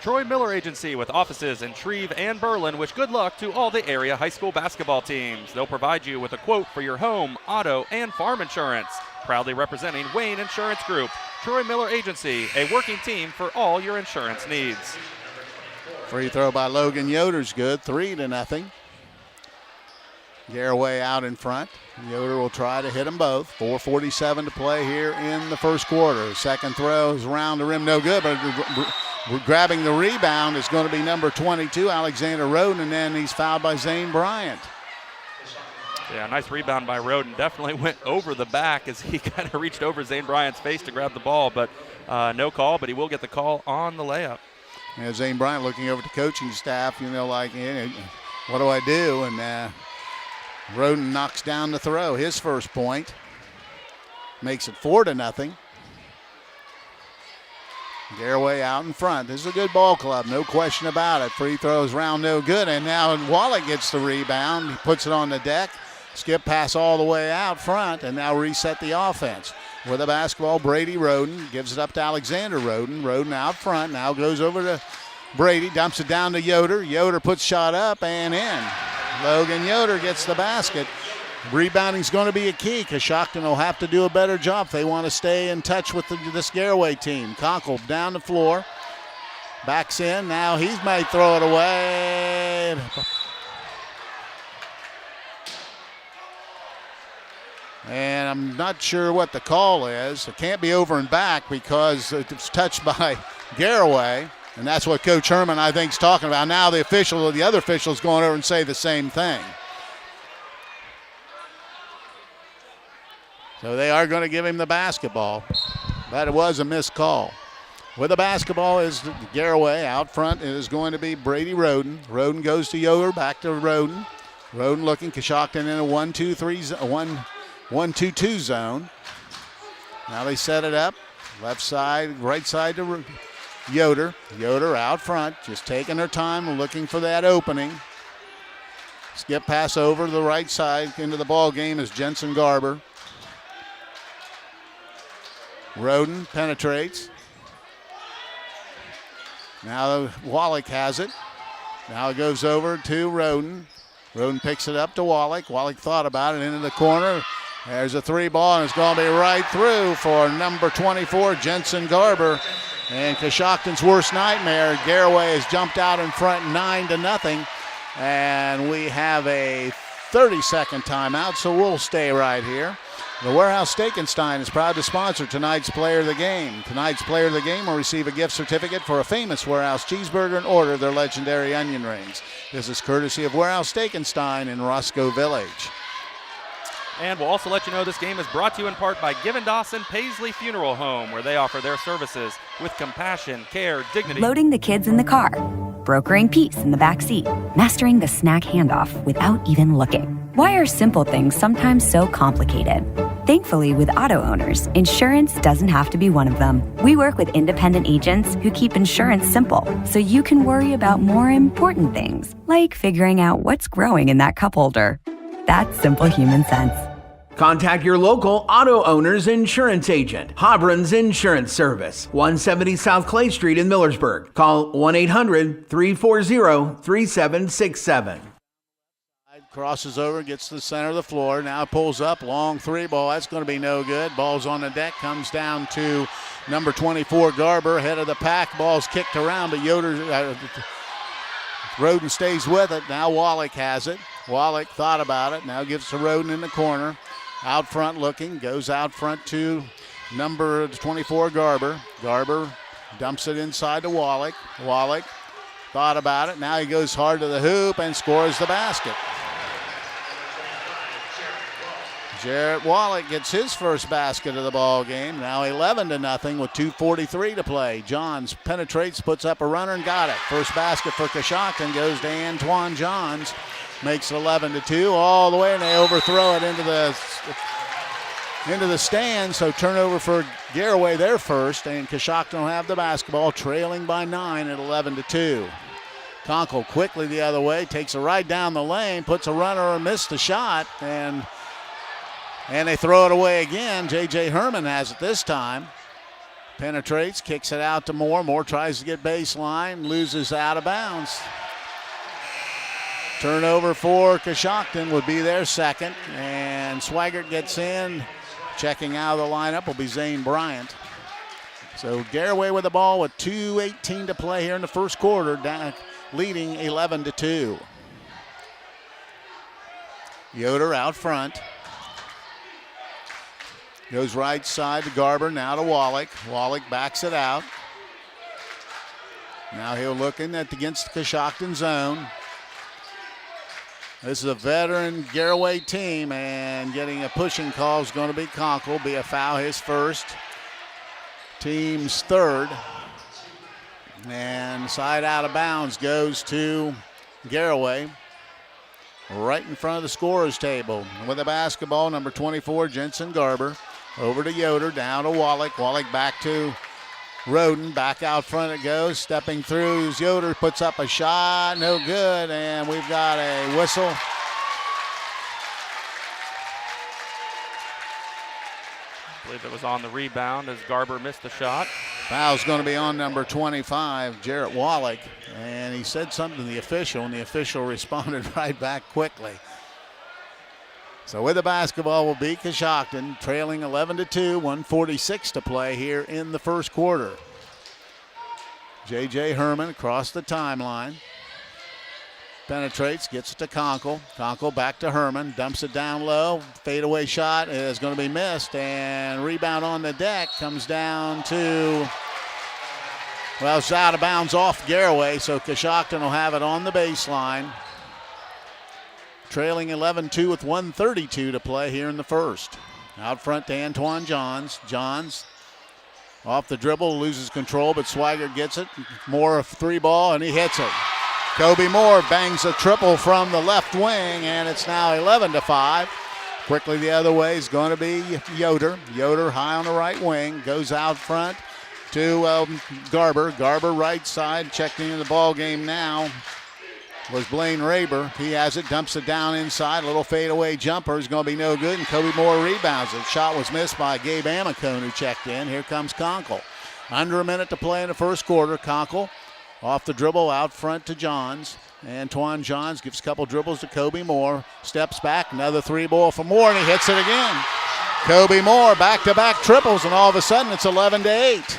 Troy Miller Agency with offices in Shreve and Berlin wish good luck to all the area high school basketball teams. They'll provide you with a quote for your home, auto, and farm insurance. Proudly representing Wayne Insurance Group, Troy Miller Agency, a working team for all your insurance needs. Free throw by Logan Yoder's good, 3-0. Garaway out in front. Yoder will try to hit them both. 4:47 to play here in the first quarter. Second throw is around the rim, no good, but grabbing the rebound is going to be number 22, Alexander Roden, and then he's fouled by Zane Bryant. Yeah, nice rebound by Roden. Definitely went over the back as he kind of reached over Zane Bryant's face to grab the ball, but no call, but he will get the call on the layup. Yeah, Zane Bryant looking over the coaching staff, like, what do I do? And Roden knocks down the throw, his first point. Makes it 4-0. Garaway out in front. This is a good ball club, no question about it. Free throws round, no good. And now Wallach gets the rebound. He puts it on the deck. Skip pass all the way out front, and now reset the offense. With the basketball, Brady Roden gives it up to Alexander Roden. Roden out front, now goes over to Brady, dumps it down to Yoder. Yoder puts shot up and in. Logan Yoder gets the basket. Rebounding's going to be a key. Coshocton will have to do a better job if they want to stay in touch with this Garaway team. Conkle down the floor. Backs in. Now he might throw it away. And I'm not sure what the call is. It can't be over and back because it's touched by Garaway. And that's what Coach Herman, I think, is talking about. Now the other official is going over and say the same thing. So they are going to give him the basketball. But it was a missed call. With the basketball is Garaway. Out front it is going to be Brady Roden. Roden goes to Yoder, back to Roden. Roden looking, Coshocton in a 1-2-2 zone. Now they set it up. Left side, right side to Yoder. Yoder out front, just taking their time, looking for that opening. Skip pass over to the right side into the ball game is Jensen Garber. Roden penetrates. Now Wallach has it. Now it goes over to Roden. Roden picks it up to Wallach. Wallach thought about it, into the corner. There's a three ball, and it's going to be right through for number 24, Jensen Garber. And Coshocton's worst nightmare. Garaway has jumped out in front 9-0. And we have a 30-second timeout, so we'll stay right here. The Warehouse Steak-N-Stein is proud to sponsor tonight's Player of the Game. Tonight's Player of the Game will receive a gift certificate for a famous Warehouse cheeseburger and order their legendary onion rings. This is courtesy of Warehouse Steak-N-Stein in Roscoe Village. And we'll also let you know this game is brought to you in part by Given Dawson Paisley Funeral Home, where they offer their services with compassion, care, dignity. Loading the kids in the car, brokering peace in the back seat, mastering the snack handoff without even looking. Why are simple things sometimes so complicated? Thankfully, with auto owners, insurance doesn't have to be one of them. We work with independent agents who keep insurance simple, so you can worry about more important things, like figuring out what's growing in that cup holder. That's simple human sense. Contact your local auto owner's insurance agent. Hobron's Insurance Service, 170 South Clay Street in Millersburg. Call 1-800-340-3767. Crosses over, gets to the center of the floor. Now pulls up, long three ball. That's going to be no good. Ball's on the deck, comes down to number 24, Garber, head of the pack. Ball's kicked around, but Yoder, Roden stays with it. Now Wallach has it. Wallach thought about it. Now gives to Roden in the corner. Out front looking, goes out front to number 24, Garber. Garber dumps it inside to Wallach. Wallach thought about it. Now he goes hard to the hoop and scores the basket. Jarrett Wallach gets his first basket of the ball game. Now 11-0 with 2:43 to play. Johns penetrates, puts up a runner, and got it. First basket for Coshocton goes to Antoine Johns. Makes it 11-2 all the way, and they overthrow it into the stand. So turnover for Garaway, their first, and Coshocton will have the basketball, trailing by 9 at 11-2. Conkle quickly the other way, takes a right down the lane, puts a runner and missed the shot, and they throw it away again. J.J. Herman has it this time. Penetrates, kicks it out to Moore. Moore tries to get baseline, loses out of bounds. Turnover for Coshocton would be their second, and Swigert gets in. Checking out of the lineup will be Zane Bryant. So Garaway with the ball with 2:18 to play here in the first quarter, down, leading 11-2. Yoder out front. Goes right side to Garber, now to Wallach. Wallach backs it out. Now he'll look in against the Coshocton zone. This is a veteran Garaway team, and getting a pushing call is going to be Conkle. Be a foul, his first. Team's third. And side out of bounds goes to Garaway. Right in front of the scorer's table. With the basketball, number 24, Jensen Garber. Over to Yoder, down to Wallach. Wallach back to Roden, back out front it goes. Stepping through, Yoder puts up a shot, no good, and we've got a whistle. I believe it was on the rebound as Garber missed the shot. Foul's going to be on number 25, Jarrett Wallach. And he said something to the official, and the official responded right back quickly. So with the basketball will be Coshocton, trailing 11-2, 1:46 to play here in the first quarter. J.J. Herman across the timeline. Penetrates, gets it to Conkle. Conkle back to Herman, dumps it down low. Fadeaway shot is going to be missed, and rebound on the deck comes down to, well, it's out of bounds off Garaway, so Coshocton will have it on the baseline. Trailing 11-2 with 1:32 to play here in the first. Out front to Antoine Johns. Johns off the dribble, loses control, but Swigert gets it. Moore three ball, and he hits it. Kobe Moore bangs a triple from the left wing, and it's now 11-5. Quickly the other way is going to be Yoder. Yoder high on the right wing, goes out front to Garber. Garber right side, checked into the ball game now was Blaine Raber. He has it, dumps it down inside. A little fadeaway jumper is going to be no good, and Kobe Moore rebounds it. Shot was missed by Gabe Amicone, who checked in. Here comes Conkle. Under a minute to play in the first quarter. Conkle off the dribble out front to Johns. Antoine Johns gives a couple dribbles to Kobe Moore. Steps back, another three ball for Moore, and he hits it again. Kobe Moore back-to-back triples, and all of a sudden it's 11-8.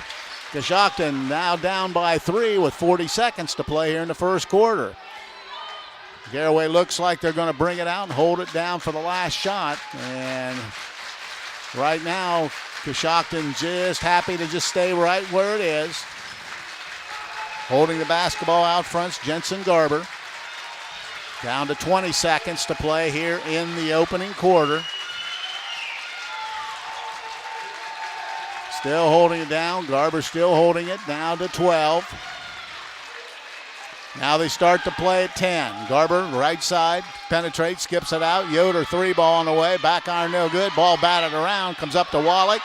Coshocton now down by 3 with 40 seconds to play here in the first quarter. Garaway looks like they're going to bring it out and hold it down for the last shot. And right now, Coshocton just happy to just stay right where it is. Holding the basketball out front, Jensen Garber. Down to 20 seconds to play here in the opening quarter. Still holding it down. Garber still holding it down to 12. Now they start to play at 10. Garber, right side, penetrates, skips it out. Yoder, three ball on the way. Back iron, no good. Ball batted around, comes up to Wallach.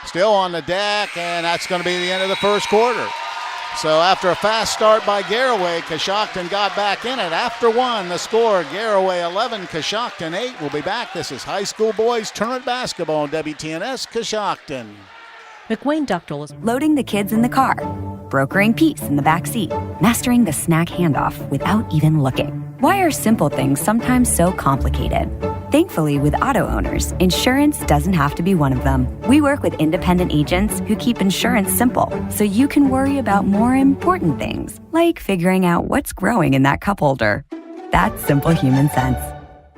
Still on the deck, and that's going to be the end of the first quarter. So after a fast start by Garaway, Coshocton got back in it. After one, the score, Garaway 11, Coshocton 8. We'll be back. This is high school boys tournament basketball on WTNS Coshocton. McWayne Ductal is Loading the kids in the car, brokering peace in the back seat, mastering the snack handoff without even looking. Why are simple things sometimes so complicated? Thankfully, with auto owners, insurance doesn't have to be one of them. We work with independent agents who keep insurance simple, so you can worry about more important things, like figuring out what's growing in that cup holder. That's simple human sense.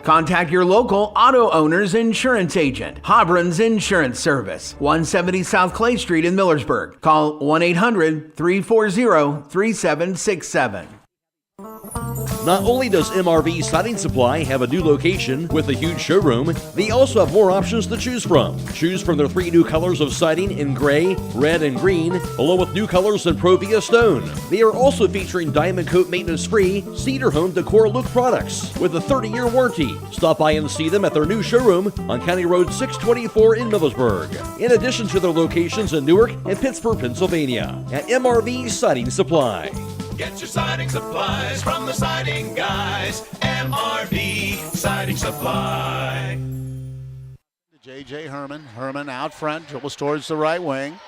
Contact your local auto owner's insurance agent. Hobron's Insurance Service, 170 South Clay Street in Millersburg. Call 1-800-340-3767. Not only does MRV Siding Supply have a new location with a huge showroom, they also have more options to choose from. Choose from their 3 new colors of siding in gray, red, and green, along with new colors in Provia Stone. They are also featuring Diamond Coat maintenance-free Cedar Home Decor Look products with a 30-year warranty. Stop by and see them at their new showroom on County Road 624 in Millersburg, in addition to their locations in Newark and Pittsburgh, Pennsylvania, at MRV Siding Supply. Get your siding supplies from the siding guys. MRV Siding Supply. J.J. Herman. Herman out front, dribbles towards the right wing.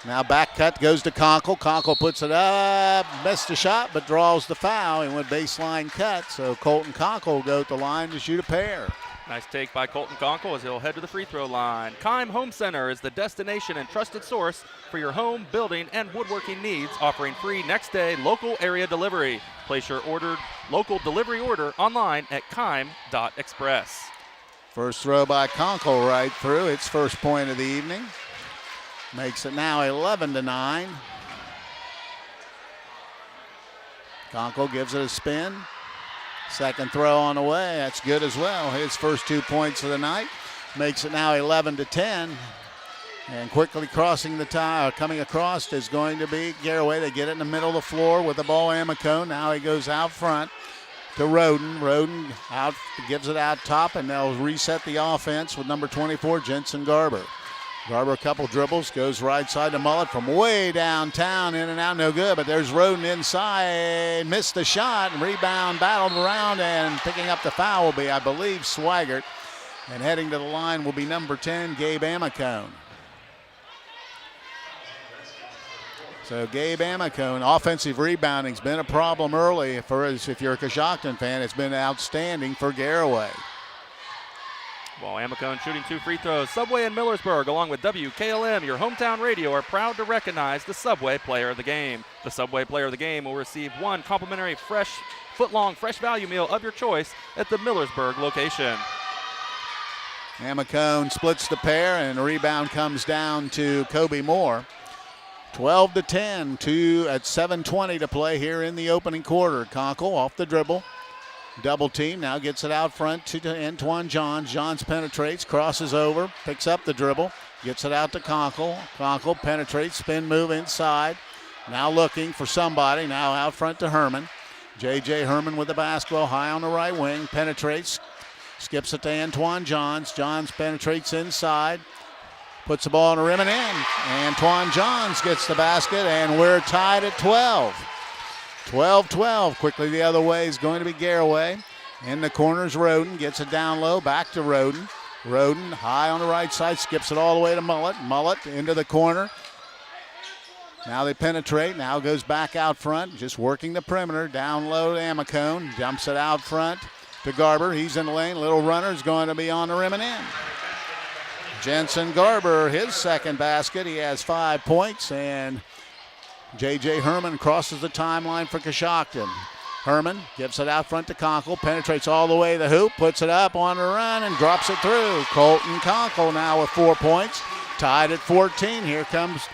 Now back cut goes to Conkle. Conkle puts it up, missed the shot, but draws the foul. He went baseline cut, so Colton Conkle will go to the line to shoot a pair. Nice take by Colton Conkle as he'll head to the free throw line. Keim Home Center is the destination and trusted source for your home, building, and woodworking needs, offering free next-day local area delivery. Place your local delivery order online at keim.express. First throw by Conkle right through. Its first point of the evening. Makes it now 11-9. Conkle gives it a spin. Second throw on the way. That's good as well. His first 2 points of the night. Makes it now 11-10. And quickly crossing the tie, coming across is going to be Garaway. They get it in the middle of the floor with the ball, Amicone. Now he goes out front to Roden. Roden out, gives it out top, and they'll reset the offense with number 24, Jensen Garber. Garber a couple dribbles, goes right side to Mullet from way downtown, in and out, no good, but there's Roden inside, missed the shot, and rebound, battled around, and picking up the foul will be, I believe, Swigert, and heading to the line will be number 10, Gabe Amicone. So Gabe Amicone, offensive rebounding's been a problem early for us. If you're a Coshocton fan, it's been outstanding for Garaway. Well, Amicone shooting 2 free throws. Subway and Millersburg, along with WKLM, your hometown radio, are proud to recognize the Subway Player of the Game. The Subway Player of the Game will receive 1 complimentary foot-long fresh value meal of your choice at the Millersburg location. Amicone splits the pair, and the rebound comes down to Kobe Moore. 12-10, at 7:20 to play here in the opening quarter. Conkle off the dribble. Double team, now gets it out front to Antoine Johns. Johns penetrates, crosses over, picks up the dribble, gets it out to Conkle. Conkle penetrates, spin move inside. Now looking for somebody, now out front to Herman. J.J. Herman with the basketball, high on the right wing, penetrates, skips it to Antoine Johns. Johns penetrates inside, puts the ball on the rim and in. Antoine Johns gets the basket, and we're tied at 12. 12-12. Quickly the other way is going to be Garaway. In the corners, Roden gets it down low, back to Roden. Roden high on the right side, skips it all the way to Mullet. Mullet into the corner. Now they penetrate, now goes back out front, just working the perimeter. Down low to Amicone, jumps it out front to Garber. He's in the lane, little runner is going to be on the rim and in. Jensen Garber, his second basket. He has 5 points, and J.J. Herman crosses the timeline for Coshocton. Herman gives it out front to Conkle, penetrates all the way to the hoop, puts it up on the run, and drops it through. Colton Conkle now with 4 points, tied at 14. Here comes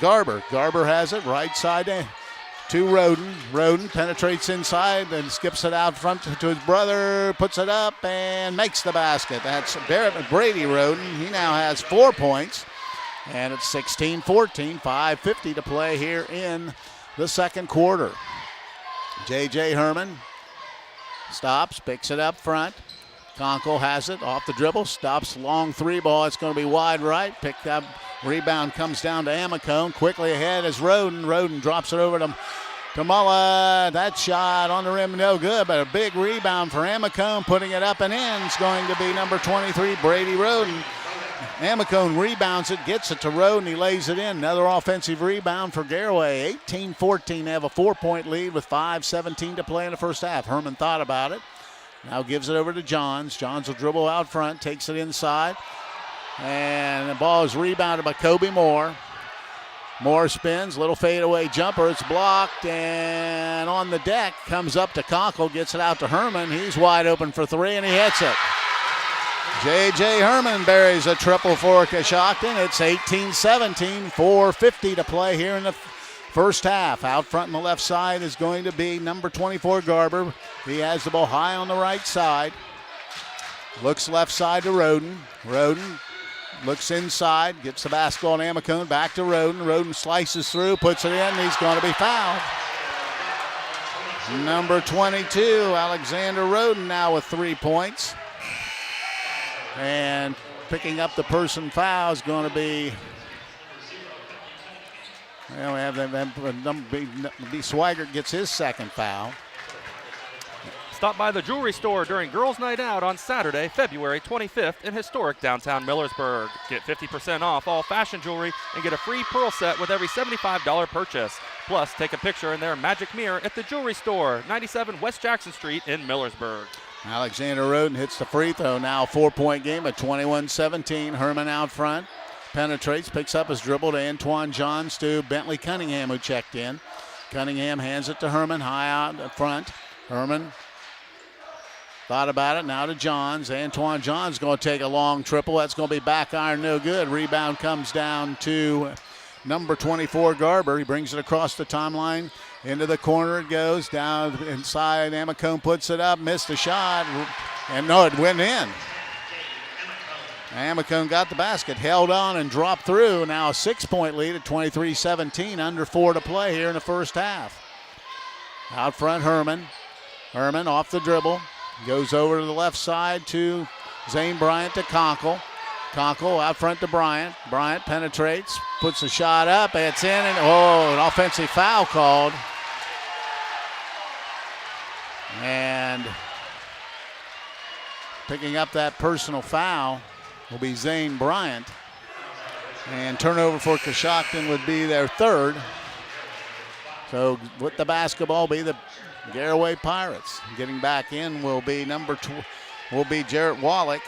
Garber. Garber has it right side to Roden. Roden penetrates inside and skips it out front to his brother, puts it up and makes the basket. That's Brady Roden. He now has 4 points. And it's 16-14, 5:50 to play here in the second quarter. J.J. Herman stops, picks it up front. Conkle has it off the dribble, stops, long 3 ball. It's going to be wide right. Picked up, rebound comes down to Amicone. Quickly ahead is Roden. Roden drops it over to Mullet. That shot on the rim, no good, but a big rebound for Amicone. Putting it up and in is going to be number 23, Brady Roden. Amicone rebounds it, gets it to Roden, he lays it in. Another offensive rebound for Garaway. 18-14, they have a 4-point lead with 5:17 to play in the first half. Herman thought about it. Now gives it over to Johns. Johns will dribble out front, takes it inside. And the ball is rebounded by Kobe Moore. Moore spins, little fadeaway jumper. It's blocked, and on the deck comes up to Conkle, gets it out to Herman. He's wide open for 3, and he hits it. J.J. Herman buries a triple for Coshocton. It's 18-17, 4:50 to play here in the first half. Out front on the left side is going to be number 24, Garber. He has the ball high on the right side. Looks left side to Roden. Roden looks inside, gets the basketball on Amicone, back to Roden. Roden slices through, puts it in, he's going to be fouled. Number 22, Alexander Roden, now with 3 points. And picking up the person foul is going to be, well, we have B. Swigert gets his second foul. Stop by the jewelry store during Girls' Night Out on Saturday, February 25th in historic downtown Millersburg. Get 50% off all fashion jewelry and get a free pearl set with every $75 purchase. Plus, take a picture in their magic mirror at the jewelry store, 97 West Jackson Street in Millersburg. Alexander Roden hits the free throw. Now a 4-point game at 21-17. Herman out front. Penetrates, picks up his dribble to Antoine Johns to Bentley Cunningham, who checked in. Cunningham hands it to Herman, high out front. Herman thought about it, now to Johns. Antoine Johns going to take a long triple. That's going to be back iron, no good. Rebound comes down to number 24, Garber. He brings it across the timeline. Into the corner it goes, down inside. Amicone puts it up, missed a shot, and no, it went in. Amicone got the basket, held on and dropped through. Now a 6-point lead at 23-17, under 4 to play here in the first half. Out front, Herman. Herman off the dribble, goes over to the left side to Zane Bryant to Conkle. Conkle out front to Bryant. Bryant penetrates, puts the shot up, it's in, and an offensive foul called. And picking up that personal foul will be Zane Bryant. And turnover for Coshocton would be their third. So with the basketball be the Garaway Pirates. Getting back in will be Jarrett Wallach.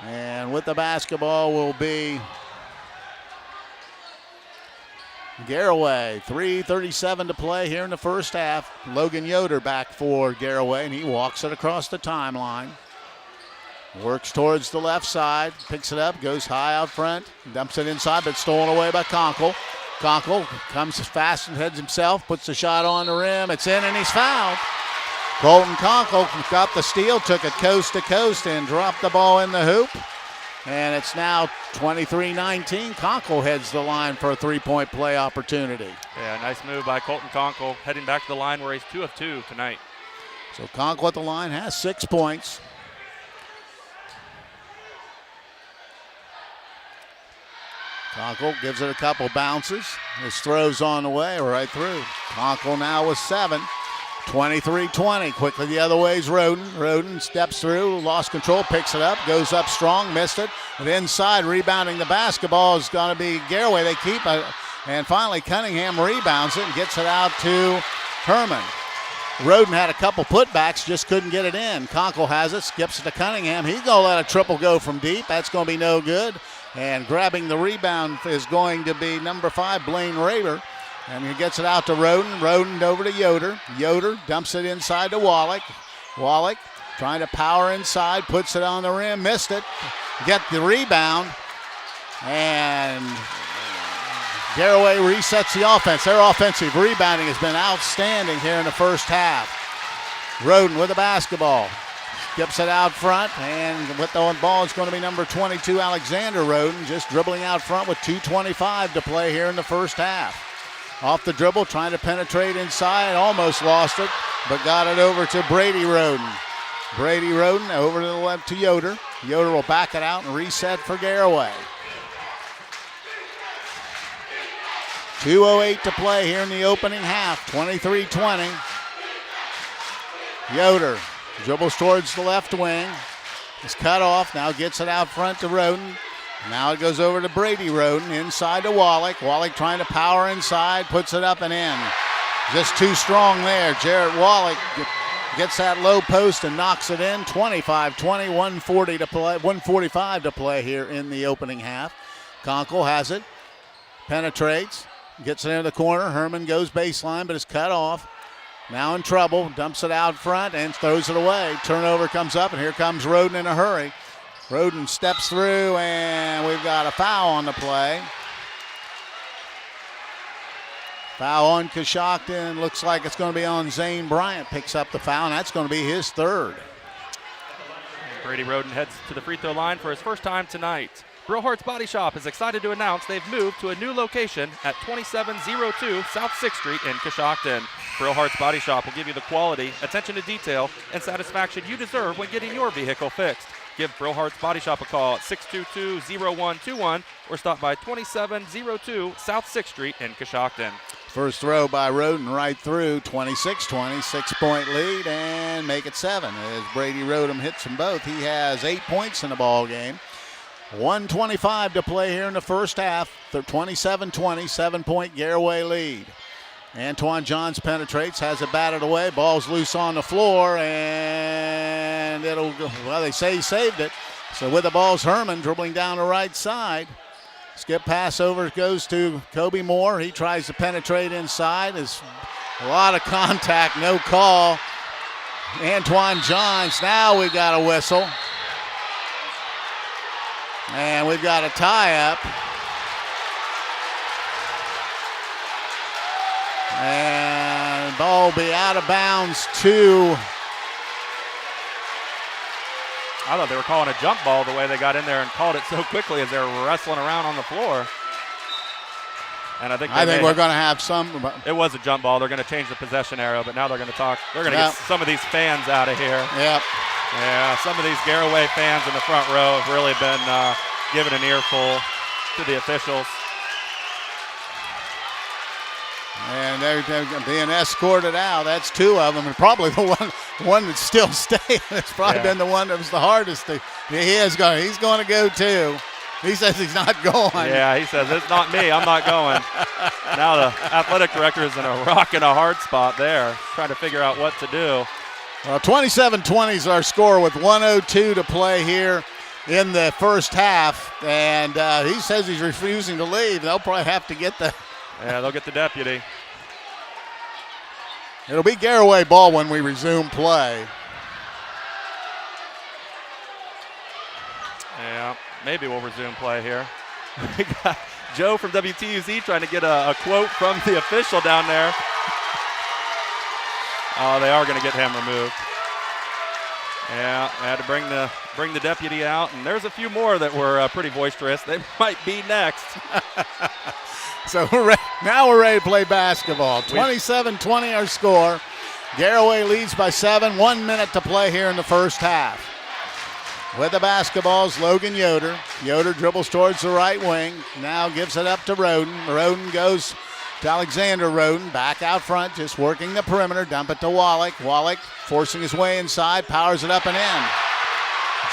And with the basketball will be Garaway. 3:37 to play here in the first half. Logan Yoder back for Garaway, and he walks it across the timeline. Works towards the left side, picks it up, goes high out front, dumps it inside, but stolen away by Conkle. Conkle comes fast and heads himself, puts the shot on the rim. It's in, and he's fouled. Colton Conkle got the steal, took it coast to coast, and dropped the ball in the hoop. And it's now 23-19. Conkle heads the line for a three-point play opportunity. Yeah, nice move by Colton Conkle, heading back to the line where he's 2 of 2 tonight. So Conkle at the line has 6 points. Conkle gives it a couple bounces. His throw's on the way, right through. Conkle now with 7. 23-20. Quickly the other way is Roden. Roden steps through, lost control, picks it up, goes up strong, missed it. And inside, rebounding the basketball is going to be Garaway. They keep it. And finally, Cunningham rebounds it and gets it out to Herman. Roden had a couple putbacks, just couldn't get it in. Conkle has it, skips it to Cunningham. He's going to let a triple go from deep. That's going to be no good. And grabbing the rebound is going to be number 5, Blaine Raber. And he gets it out to Roden. Roden over to Yoder. Yoder dumps it inside to Wallach. Wallach trying to power inside, puts it on the rim, missed it. Get the rebound. And Garaway resets the offense. Their offensive rebounding has been outstanding here in the first half. Roden with the basketball. Skips it out front, and with the ball is going to be number 22, Alexander Roden, just dribbling out front with 2:25 to play here in the first half. Off the dribble, trying to penetrate inside, almost lost it, but got it over to Brady Roden. Brady Roden over to the left to Yoder. Yoder will back it out and reset for Garaway. 2:08 to play here in the opening half, 23-20. Yoder dribbles towards the left wing. It's cut off. Now gets it out front to Roden. Now it goes over to Brady Roden. Inside to Wallach. Wallach trying to power inside. Puts it up and in. Just too strong there. Jarrett Wallach gets that low post and knocks it in. 25-20. 145 to play here in the opening half. Conkle has it. Penetrates. Gets it into the corner. Herman goes baseline, but it's cut off. Now in trouble, dumps it out front and throws it away. Turnover comes up, and here comes Roden in a hurry. Roden steps through, and we've got a foul on the play. Foul on Coshocton. Looks like it's going to be on Zane Bryant. Picks up the foul, and that's going to be his third. Brady Roden heads to the free throw line for his first time tonight. Brillhart's Body Shop is excited to announce they've moved to a new location at 2702 South 6th Street in Coshocton. Brillhart's Body Shop will give you the quality, attention to detail, and satisfaction you deserve when getting your vehicle fixed. Give Brillhart's Body Shop a call at 622-0121 or stop by 2702 South 6th Street in Coshocton. First throw by Roden right through, 26-20, 6-point lead, and make it 7. As Brady Roden hits them both, he has 8 points in the ball game. 1:25 to play here in the first half. 27-20, 7-point Garaway lead. Antoine Johns penetrates, has it batted away. Ball's loose on the floor, and it'll go. Well, they say he saved it. So with the ball's Herman dribbling down the right side. Skip pass over goes to Kobe Moore. He tries to penetrate inside. There's a lot of contact, no call. Antoine Johns, now we've got a whistle. And we've got a tie-up. And ball will be out of bounds to... I thought they were calling a jump ball the way they got in there and called it so quickly as they were wrestling around on the floor. And I think we're going to have some... It was a jump ball. They're going to change the possession arrow, but now they're going to talk. They're going to get some of these fans out of here. Yep. Yeah, some of these Garaway fans in the front row have really been giving an earful to the officials. And they're being escorted out. That's 2 of them, and probably the one that's still staying. It's probably been the one that was the hardest. He's going to go too. He says he's not going. Yeah, he says, it's not me. I'm not going. Now the athletic director is in a rock and a hard spot there, trying to figure out what to do. Well, 27-20 is our score with 1:02 to play here in the first half. And he says he's refusing to leave. They'll probably have to get the... Yeah, they'll get the deputy. It'll be Garaway ball when we resume play. Yeah, maybe we'll resume play here. We got Joe from WTUZ trying to get a quote from the official down there. Oh, they are going to get him removed. Yeah, I had to bring the deputy out, and there's a few more that were pretty boisterous. They might be next. So now we're ready to play basketball. 27-20 our score. Garaway leads by 7. 1 minute to play here in the first half. With the basketball is Logan Yoder. Yoder dribbles towards the right wing. Now gives it up to Roden. Roden goes to Alexander Roden. Back out front, just working the perimeter. Dump it to Wallach. Wallach forcing his way inside. Powers it up and in.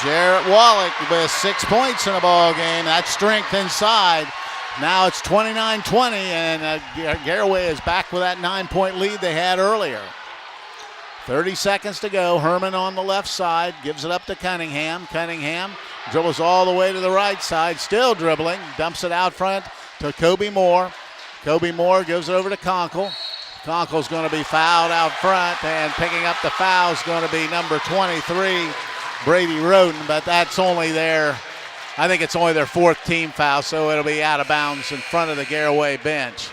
Jarrett Wallach with 6 points in the ball game. That's strength inside. Now it's 29-20, and Garaway is back with that 9-point lead they had earlier. 30 seconds to go. Herman on the left side, gives it up to Cunningham. Cunningham dribbles all the way to the right side, still dribbling, dumps it out front to Kobe Moore. Kobe Moore gives it over to Conkle. Conkle's going to be fouled out front, and picking up the foul is going to be number 23, Brady Roden, but that's only I think it's only their 4th team foul, so it'll be out of bounds in front of the Garaway bench.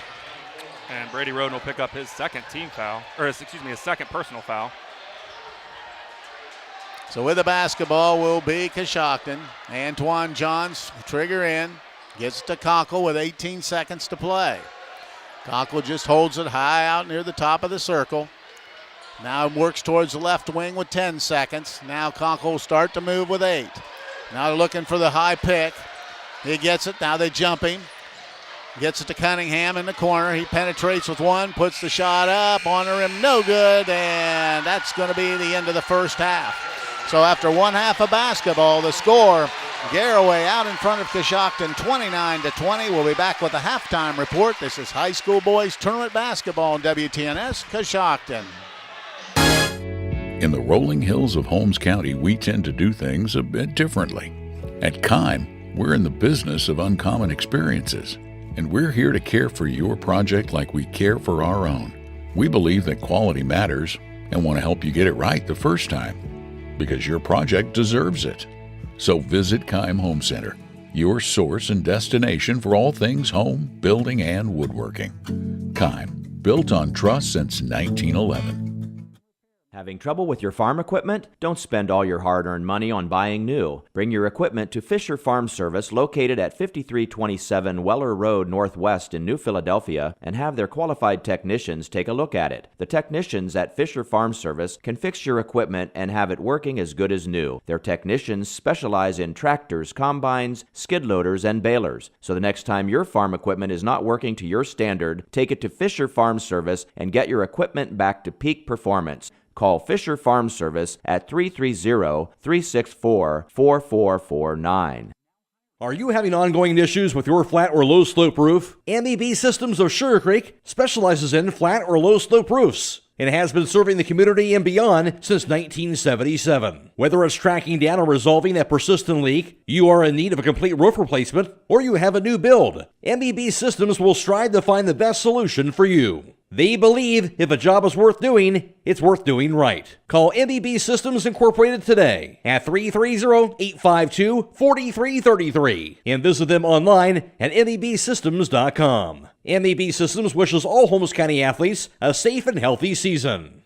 And Brady Roden will pick up his second team foul, his second personal foul. So with the basketball will be Coshocton. Antoine Johns trigger in, gets it to Conkle with 18 seconds to play. Conkle just holds it high out near the top of the circle. Now works towards the left wing with 10 seconds. Now Conkle will start to move with 8. Now they're looking for the high pick. He gets it. Now they jump him. Gets it to Cunningham in the corner. He penetrates with 1, puts the shot up on the rim. No good, and that's going to be the end of the first half. So after 1 half of basketball, the score, Garaway out in front of Coshocton 29-20. We'll be back with a halftime report. This is high school boys tournament basketball on WTNS Coshocton. In the rolling hills of Holmes County, we tend to do things a bit differently. At Kime, we're in the business of uncommon experiences, and we're here to care for your project like we care for our own. We believe that quality matters and want to help you get it right the first time, because your project deserves it. So visit Kime Home Center, your source and destination for all things home, building, and woodworking. Kime, built on trust since 1911. Having trouble with your farm equipment? Don't spend all your hard-earned money on buying new. Bring your equipment to Fisher Farm Service, located at 5327 Weller Road Northwest in New Philadelphia, and have their qualified technicians take a look at it. The technicians at Fisher Farm Service can fix your equipment and have it working as good as new. Their technicians specialize in tractors, combines, skid loaders, and balers. So the next time your farm equipment is not working to your standard, take it to Fisher Farm Service and get your equipment back to peak performance. Call Fisher Farm Service at 330-364-4449. Are you having ongoing issues with your flat or low slope roof? MEB Systems of Sugarcreek specializes in flat or low slope roofs and has been serving the community and beyond since 1977. Whether it's tracking down or resolving a persistent leak, you are in need of a complete roof replacement, or you have a new build, MEB Systems will strive to find the best solution for you. They believe if a job is worth doing, it's worth doing right. Call MEB Systems Incorporated today at 330-852-4333 and visit them online at mebsystems.com. MEB Systems wishes all Holmes County athletes a safe and healthy season.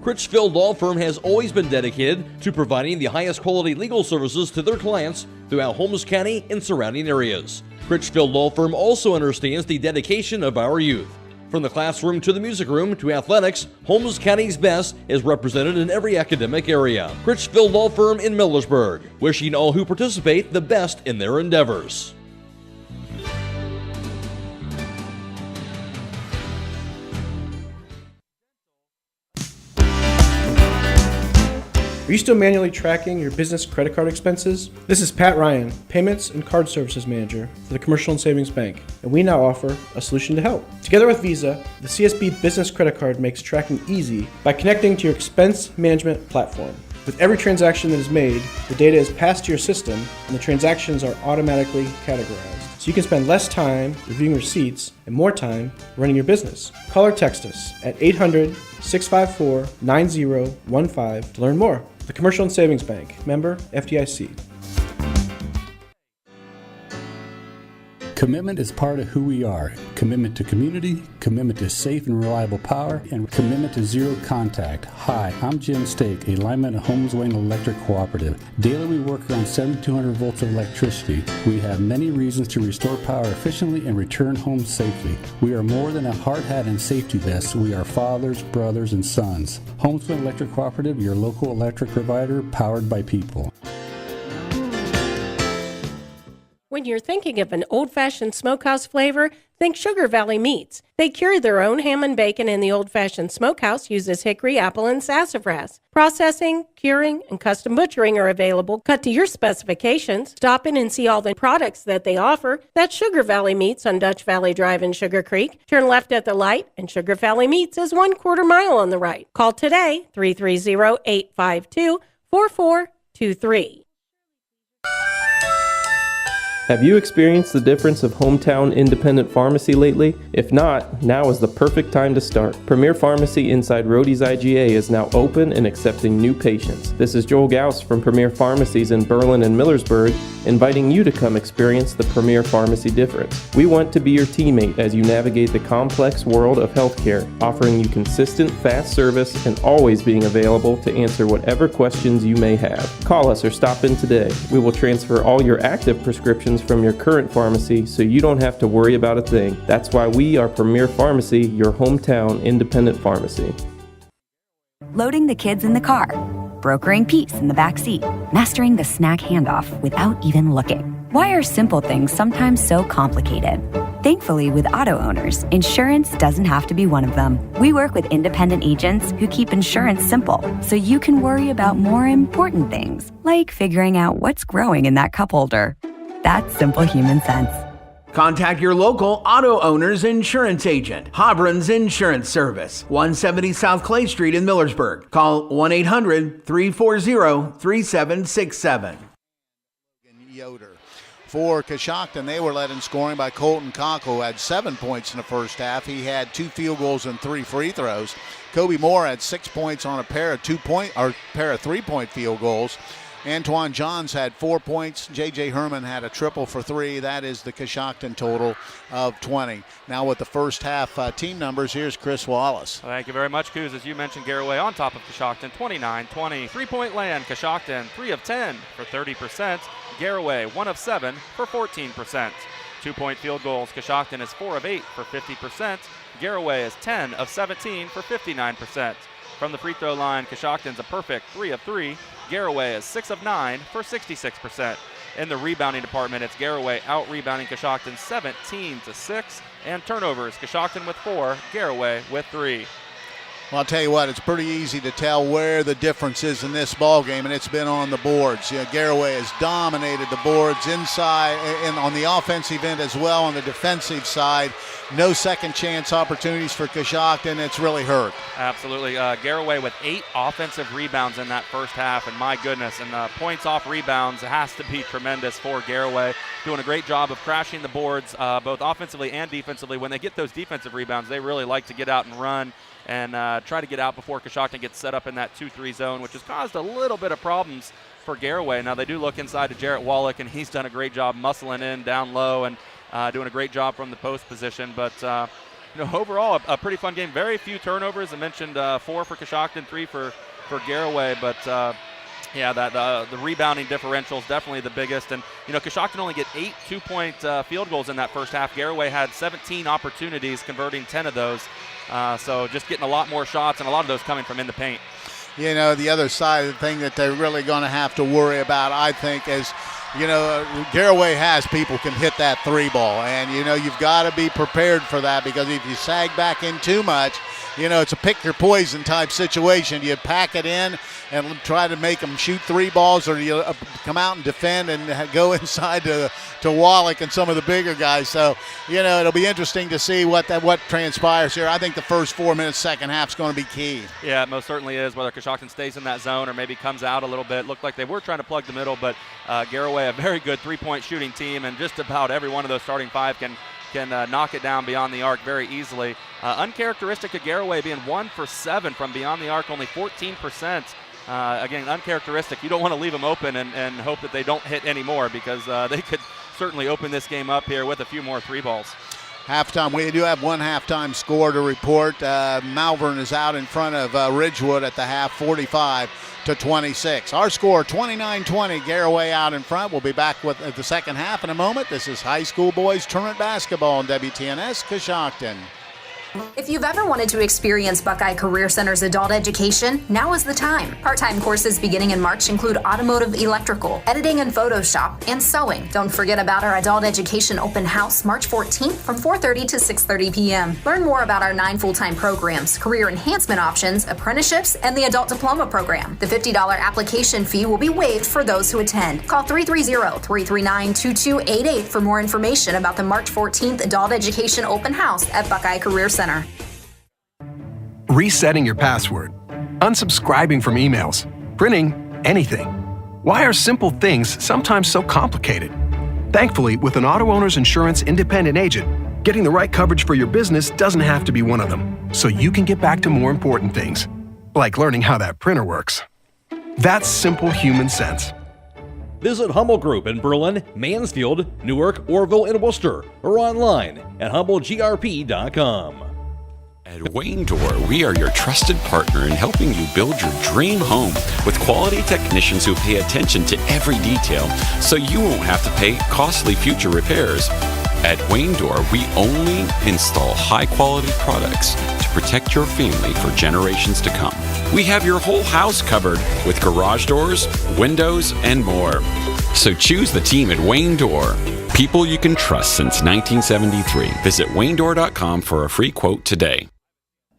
Critchfield Law Firm has always been dedicated to providing the highest quality legal services to their clients throughout Holmes County and surrounding areas. Critchfield Law Firm also understands the dedication of our youth. From the classroom to the music room to athletics, Holmes County's best is represented in every academic area. Critchfield Law Firm in Millersburg, wishing all who participate the best in their endeavors. Are you still manually tracking your business credit card expenses? This is Pat Ryan, Payments and Card Services Manager for the Commercial and Savings Bank, and we now offer a solution to help. Together with Visa, the CSB Business Credit Card makes tracking easy by connecting to your expense management platform. With every transaction that is made, the data is passed to your system and the transactions are automatically categorized. So you can spend less time reviewing receipts and more time running your business. Call or text us at 800-654-9015 to learn more. The Commercial and Savings Bank, member FDIC. Commitment is part of who we are. Commitment to community, commitment to safe and reliable power, and commitment to zero contact. Hi, I'm Jim Stake, a lineman at Holmes Wayne Electric Cooperative. Daily we work around 7,200 volts of electricity. We have many reasons to restore power efficiently and return home safely. We are more than a hard hat and safety vest. We are fathers, brothers, and sons. Holmes Wayne Electric Cooperative, your local electric provider, powered by people. When you're thinking of an old-fashioned smokehouse flavor, think Sugar Valley Meats. They carry their own ham and bacon, and the old-fashioned smokehouse uses hickory, apple, and sassafras. Processing, curing, and custom butchering are available, cut to your specifications. Stop in and see all the products that they offer. That's Sugar Valley Meats on Dutch Valley Drive in Sugarcreek. Turn left at the light, and Sugar Valley Meats is 1/4 mile on the right. Call today, 330-852-4423. Have you experienced the difference of hometown independent pharmacy lately? If not, now is the perfect time to start. Premier Pharmacy inside Rhodey's IGA is now open and accepting new patients. This is Joel Gauss from Premier Pharmacies in Berlin and Millersburg, inviting you to come experience the Premier Pharmacy difference. We want to be your teammate as you navigate the complex world of healthcare, offering you consistent, fast service and always being available to answer whatever questions you may have. Call us or stop in today. We will transfer all your active prescriptions from your current pharmacy so you don't have to worry about a thing. That's why we are Premier Pharmacy, your hometown independent pharmacy. Loading the kids in the car, brokering peace in the back seat, mastering the snack handoff without even looking. Why are simple things sometimes so complicated? Thankfully, with auto owners, insurance doesn't have to be one of them. We work with independent agents who keep insurance simple, so you can worry about more important things, like figuring out what's growing in that cup holder. That's simple human sense. Contact your local auto owner's insurance agent, Hobron's Insurance Service, 170 South Clay Street in Millersburg. Call 1-800-340-3767. Yoder. For Coshocton, they were led in scoring by Colton Cock, who had 7 points in the first half. He had 2 field goals and 3 free throws. Kobe Moore had 6 points on a pair of 3-point field goals. Antoine Johns had 4 points. J.J. Herman had a triple for 3. That is the Coshocton total of 20. Now with the first half team numbers, here's Chris Wallace. Thank you very much, Coos. As you mentioned, Garaway on top of Coshocton, 29-20. 3-point land, Coshocton 3 of 10 for 30%. Garaway 1 of 7 for 14%. 2-point field goals, Coshocton is 4 of 8 for 50%. Garaway is 10 of 17 for 59%. From the free throw line, Coshocton's a perfect 3 of 3. Garaway is 6 of 9 for 66%. In the rebounding department, it's Garaway out-rebounding Coshocton 17-6. And turnovers, Coshocton with 4, Garaway with 3. Well, I'll tell you what, it's pretty easy to tell where the difference is in this ball game, and it's been on the boards. Garaway has dominated the boards inside and on the offensive end as well. On the defensive side, no second chance opportunities for Coshocton. It's really hurt. Absolutely. Garaway with 8 offensive rebounds in that first half, and my goodness, and points off rebounds has to be tremendous for Garaway. Doing a great job of crashing the boards, both offensively and defensively. When they get those defensive rebounds, they really like to get out and run and try to get out before Coshocton gets set up in that 2-3 zone, which has caused a little bit of problems for Garaway. Now, they do look inside to Jarrett Wallach, and he's done a great job muscling in down low and doing a great job from the post position. But, overall, a pretty fun game. Very few turnovers. I mentioned 4 for Coshocton, 3 for Garaway. But, the rebounding differential is definitely the biggest. And, Coshocton only get 8 2-point field goals in that first half. Garaway had 17 opportunities, converting 10 of those. So just getting a lot more shots, and a lot of those coming from in the paint. The other side of the thing that they're really going to have to worry about, I think, is, Garaway has people can hit that 3 ball. And, you've got to be prepared for that, because if you sag back in too much, it's a pick your poison type situation. You pack it in and try to make them shoot 3 balls, or you come out and defend and go inside to Wallace and some of the bigger guys. So, it'll be interesting to see what transpires here. I think the first 4 minutes, second half is going to be key. Yeah, it most certainly is, whether Coshocton stays in that zone or maybe comes out a little bit. Looked like they were trying to plug the middle, but Garaway, a very good three-point shooting team, and just about every one of those starting 5 can knock it down beyond the arc very easily. Uncharacteristic of Garaway being 1 for 7 from beyond the arc, only 14%. Again, uncharacteristic. You don't want to leave them open and hope that they don't hit anymore, because they could certainly open this game up here with a few more 3 balls. Halftime, we do have one halftime score to report. Malvern is out in front of Ridgewood at the half, 45-26. Our score, 29-20. Garaway out in front. We'll be back with the second half in a moment. This is high school boys tournament basketball on WTNS Coshocton. If you've ever wanted to experience Buckeye Career Center's adult education, now is the time. Part-time courses beginning in March include automotive electrical, editing and Photoshop, and sewing. Don't forget about our adult education open house March 14th from 4:30 to 6:30 p.m. Learn more about our 9 full-time programs, career enhancement options, apprenticeships, and the adult diploma program. The $50 application fee will be waived for those who attend. Call 330-339-2288 for more information about the March 14th adult education open house at Buckeye Career Center. Resetting your password, unsubscribing from emails, printing anything. Why are simple things sometimes so complicated? Thankfully, with an auto owner's insurance independent agent, getting the right coverage for your business doesn't have to be one of them, so you can get back to more important things, like learning how that printer works. That's simple human sense. Visit Hummel Group in Berlin, Mansfield, Newark, Orville, and Worcester, or online at HummelGRP.com. At Wayne Door, we are your trusted partner in helping you build your dream home with quality technicians who pay attention to every detail, so you won't have to pay costly future repairs. At Wayne Door, we only install high-quality products to protect your family for generations to come. We have your whole house covered with garage doors, windows, and more. So choose the team at Wayne Door. People you can trust since 1973. Visit WayneDoor.com for a free quote today.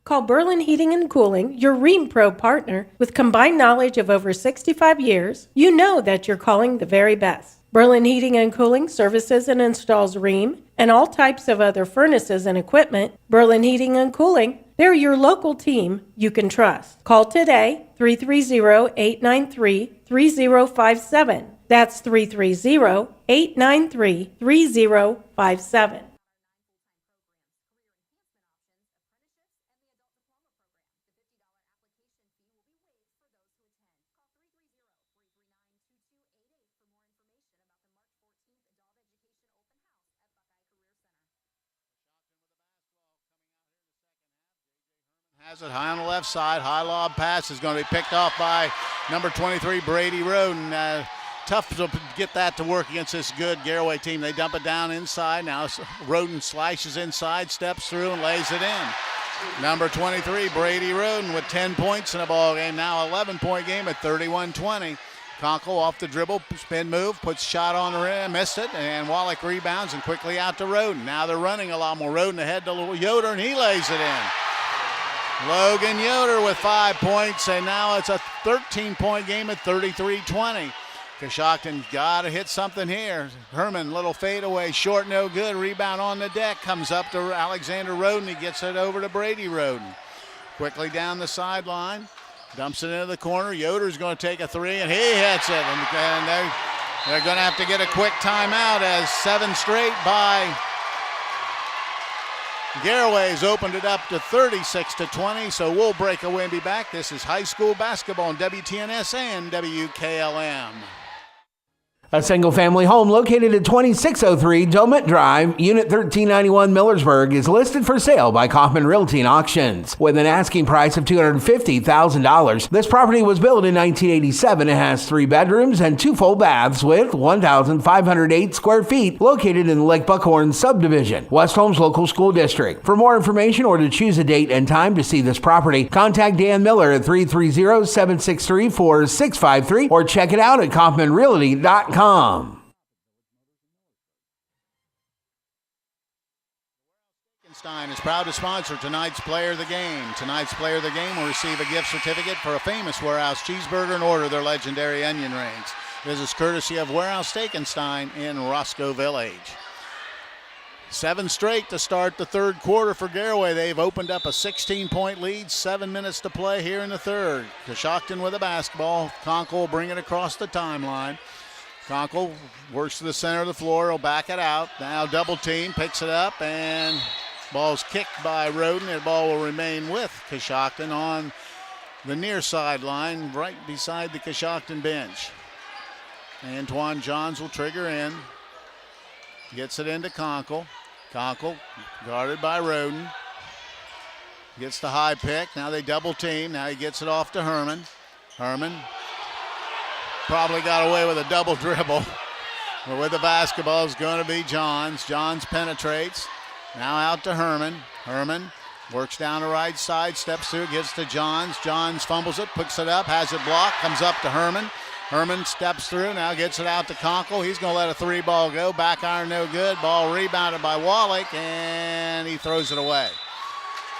Call Berlin Heating and Cooling, your Rheem Pro partner. With combined knowledge of over 65 years, you know that you're calling the very best. Berlin Heating and Cooling services and installs Rheem and all types of other furnaces and equipment. Berlin Heating and Cooling, they're your local team you can trust. Call today, 330-893-3057. That's 330-893-3057. Has it high on the left side. High lob pass is going to be picked off by number 23, Brady Roden. Tough to get that to work against this good Garaway team. They dump it down inside. Now Roden slices inside, steps through, and lays it in. Number 23, Brady Roden, with 10 points in the ball game. Now 11-point game at 31-20. Conkle off the dribble, spin move, puts shot on the rim, missed it, and Wallach rebounds and quickly out to Roden. Now they're running a lot more. Roden ahead to Yoder, and he lays it in. Logan Yoder with 5 points, and now it's a 13-point game at 33-20. Coshocton got to hit something here. Herman, little fadeaway, short, no good. Rebound on the deck, comes up to Alexander Roden. He gets it over to Brady Roden. Quickly down the sideline, dumps it into the corner. Yoder's going to take a three, and he hits it. And they're going to have to get a quick timeout as 7 straight by Garaway's opened it up to 36-20, so we'll break away and be back. This is high school basketball on WTNS and WKLM. A single-family home located at 2603 Domet Drive, Unit 1391, Millersburg, is listed for sale by Kaufman Realty and Auctions. With an asking price of $250,000, this property was built in 1987 and has 3 bedrooms and 2 full baths with 1,508 square feet, located in the Lake Buckhorn subdivision, West Holmes Local School District. For more information or to choose a date and time to see this property, contact Dan Miller at 330-763-4653 or check it out at KaufmanRealty.com. Stein is proud to sponsor tonight's Player of the Game. Tonight's Player of the Game will receive a gift certificate for a famous Warehouse cheeseburger and order their legendary onion rings. This is courtesy of Warehouse Steak & Stein in Roscoe Village. 7 straight to start the third quarter for Garaway. They've opened up a 16-point lead, 7 minutes to play here in the third. Coshocton with a basketball. Conkle will bring it across the timeline. Conkle works to the center of the floor. He'll back it out. Now double team, picks it up, and ball's kicked by Roden. The ball will remain with Coshocton on the near sideline, right beside the Coshocton bench. Antoine Johns will trigger in. Gets it into Conkle. Conkle guarded by Roden. Gets the high pick. Now they double team. Now he gets it off to Herman. Herman probably got away with a double dribble. But with the basketball is going to be Johns. Johns penetrates. Now out to Herman. Herman works down the right side, steps through, gives to Johns. Johns fumbles it, picks it up, has it blocked, comes up to Herman. Herman steps through, now gets it out to Conkle. He's going to let a 3-ball go. Back iron no good. Ball rebounded by Wallach, and he throws it away.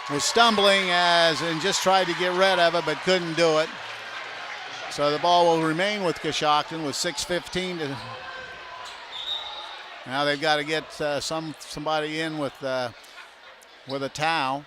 Was stumbling and just tried to get rid of it, but couldn't do it. So the ball will remain with Coshocton with 6:15 to. Now they've got to get somebody in with a towel.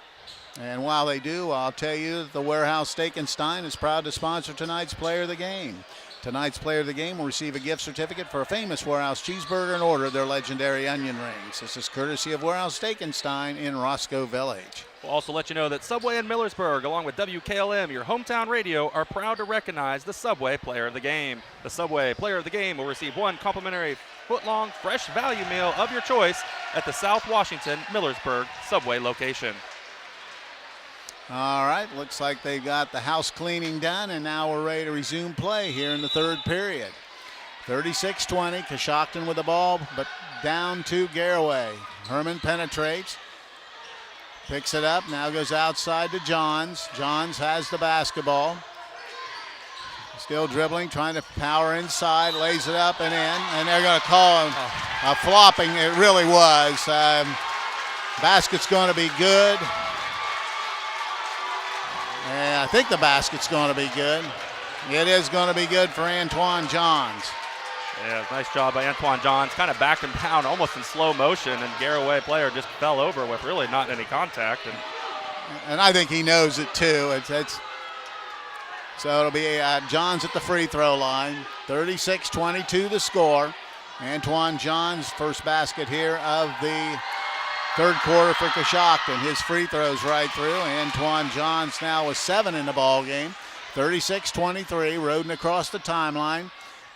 And while they do, I'll tell you that the Warehouse Steak & Stein is proud to sponsor tonight's Player of the Game. Tonight's Player of the Game will receive a gift certificate for a famous Warehouse cheeseburger and order their legendary onion rings. This is courtesy of Warehouse Steak & Stein in Roscoe Village. We'll also let you know that Subway in Millersburg, along with WKLM, your hometown radio, are proud to recognize the Subway Player of the Game. The Subway Player of the Game will receive 1 complimentary foot-long fresh value meal of your choice at the South Washington Millersburg Subway location. All right, looks like they got the house cleaning done, and now we're ready to resume play here in the third period. 36-20, Coshocton with the ball, but down to Garaway. Herman penetrates, picks it up, now goes outside to Johns. Johns has the basketball. Still dribbling, trying to power inside, lays it up and in, and they're going to call him a flopping. It really was. Basket's going to be good. And I think the basket's going to be good. It is going to be good for Antoine Johns. Yeah, nice job by Antoine Johns. Kind of backed him down almost in slow motion, and Garaway player just fell over with really not any contact. And I think he knows it too. So it'll be Johns at the free throw line. 36-22 the score. Antoine Johns, first basket here of the third quarter for Coshocton. His free throws right through. Antoine Johns now with 7 in the ball game. 36-23. Roden across the timeline.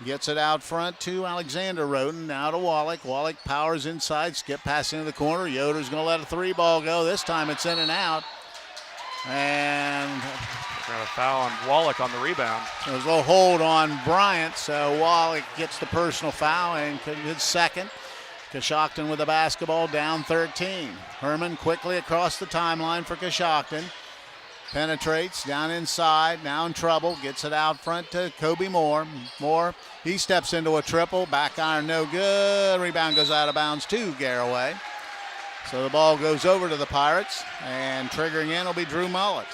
Gets it out front to Alexander Roden. Now to Wallach. Wallach powers inside. Skip pass into the corner. Yoder's going to let a 3-ball go. This time it's in and out. And got a foul on Wallach on the rebound. There's a little hold on Bryant. So Wallach gets the personal foul and his second. Coshocton with the basketball, down 13. Herman quickly across the timeline for Coshocton. Penetrates down inside, now in trouble, gets it out front to Kobe Moore. Moore, he steps into a triple, back iron no good. Rebound goes out of bounds to Garaway. So the ball goes over to the Pirates, and triggering in will be Drew Mullet.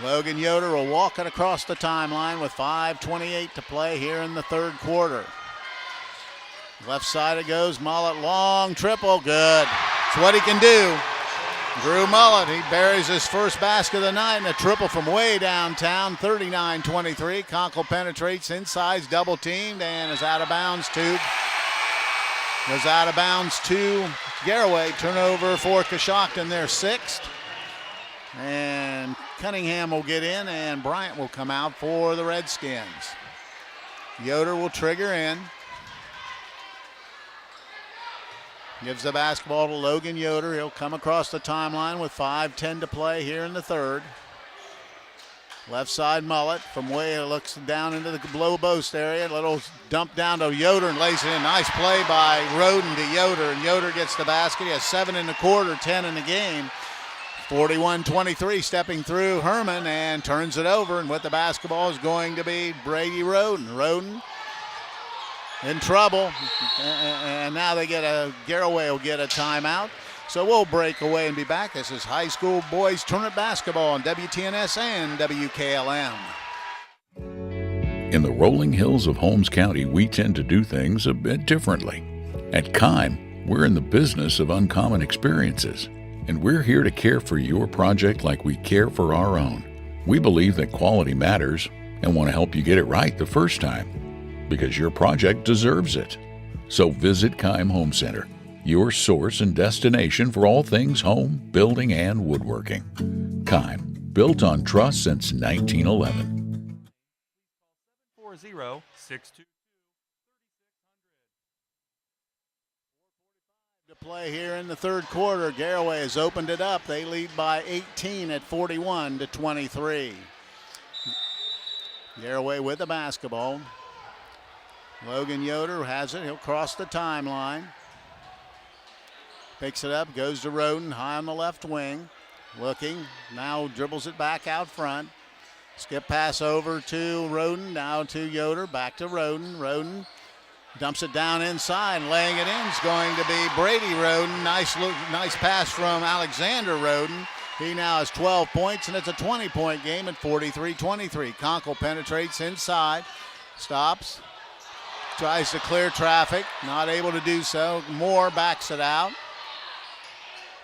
Logan Yoder will walk it across the timeline with 5:28 to play here in the third quarter. Left side it goes. Mullet, long triple, good. It's what he can do. Drew Mullet, he buries his first basket of the night in a triple from way downtown, 39-23. Conkle penetrates inside, double teamed, and is out of bounds to Garaway. Turnover for Coshocton, their 6th. And Cunningham will get in, and Bryant will come out for the Redskins. Yoder will trigger in. Gives the basketball to Logan Yoder. He'll come across the timeline with 5:10 to play here in the third. Left side Mullet from way it looks down into the below post area. A little dump down to Yoder and lays it in. Nice play by Roden to Yoder, and Yoder gets the basket. He has 7 in the quarter, 10 in the game. 41-23, stepping through Herman and turns it over, and with the basketball is going to be Brady Roden. Roden in trouble, and now Garaway will get a timeout. So we'll break away and be back. This is high school boys tournament basketball on WTNS and WKLM. In the rolling hills of Holmes County, we tend to do things a bit differently. At Kime, we're in the business of uncommon experiences, and we're here to care for your project like we care for our own. We believe that quality matters and want to help you get it right the first time, because your project deserves it. So visit Kime Home Center, your source and destination for all things home, building, and woodworking. Kime, built on trust since 1911. 40-62. To play here in the third quarter. Garaway has opened it up. They lead by 18 at 41-23. Garaway with the basketball. Logan Yoder has it. He'll cross the timeline. Picks it up, goes to Roden, high on the left wing. Looking, now dribbles it back out front. Skip pass over to Roden, now to Yoder, back to Roden. Roden dumps it down inside, laying it in is going to be Brady Roden. Nice pass from Alexander Roden. He now has 12 points, and it's a 20-point game at 43-23. Conkle penetrates inside, stops, tries to clear traffic, not able to do so. Moore backs it out,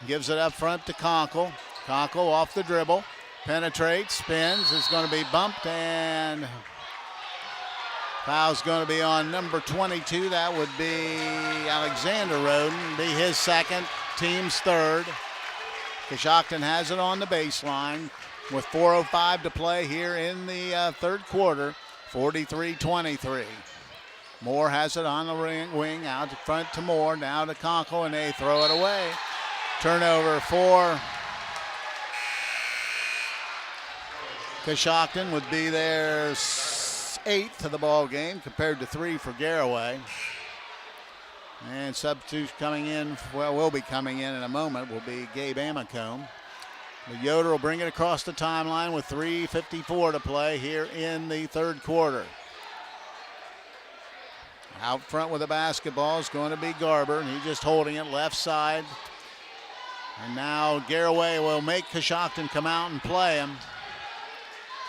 gives it up front to Conkle. Conkle off the dribble, penetrates, spins, is going to be bumped, and foul's going to be on number 22. That would be Alexander Roden, be his second, team's third. Coshocton has it on the baseline with 4:05 to play here in the third quarter, 43-23. Moore has it on the wing, out front to Moore, now to Conkle, and they throw it away. Turnover for Coshocton would be their 8th of the ball game compared to 3 for Garaway. And substitutes coming in, will be coming in a moment, will be Gabe Amacombe. But Yoder will bring it across the timeline with 3:54 to play here in the third quarter. Out front with the basketball is going to be Garber, and he's just holding it left side. And now Garaway will make Coshocton come out and play him.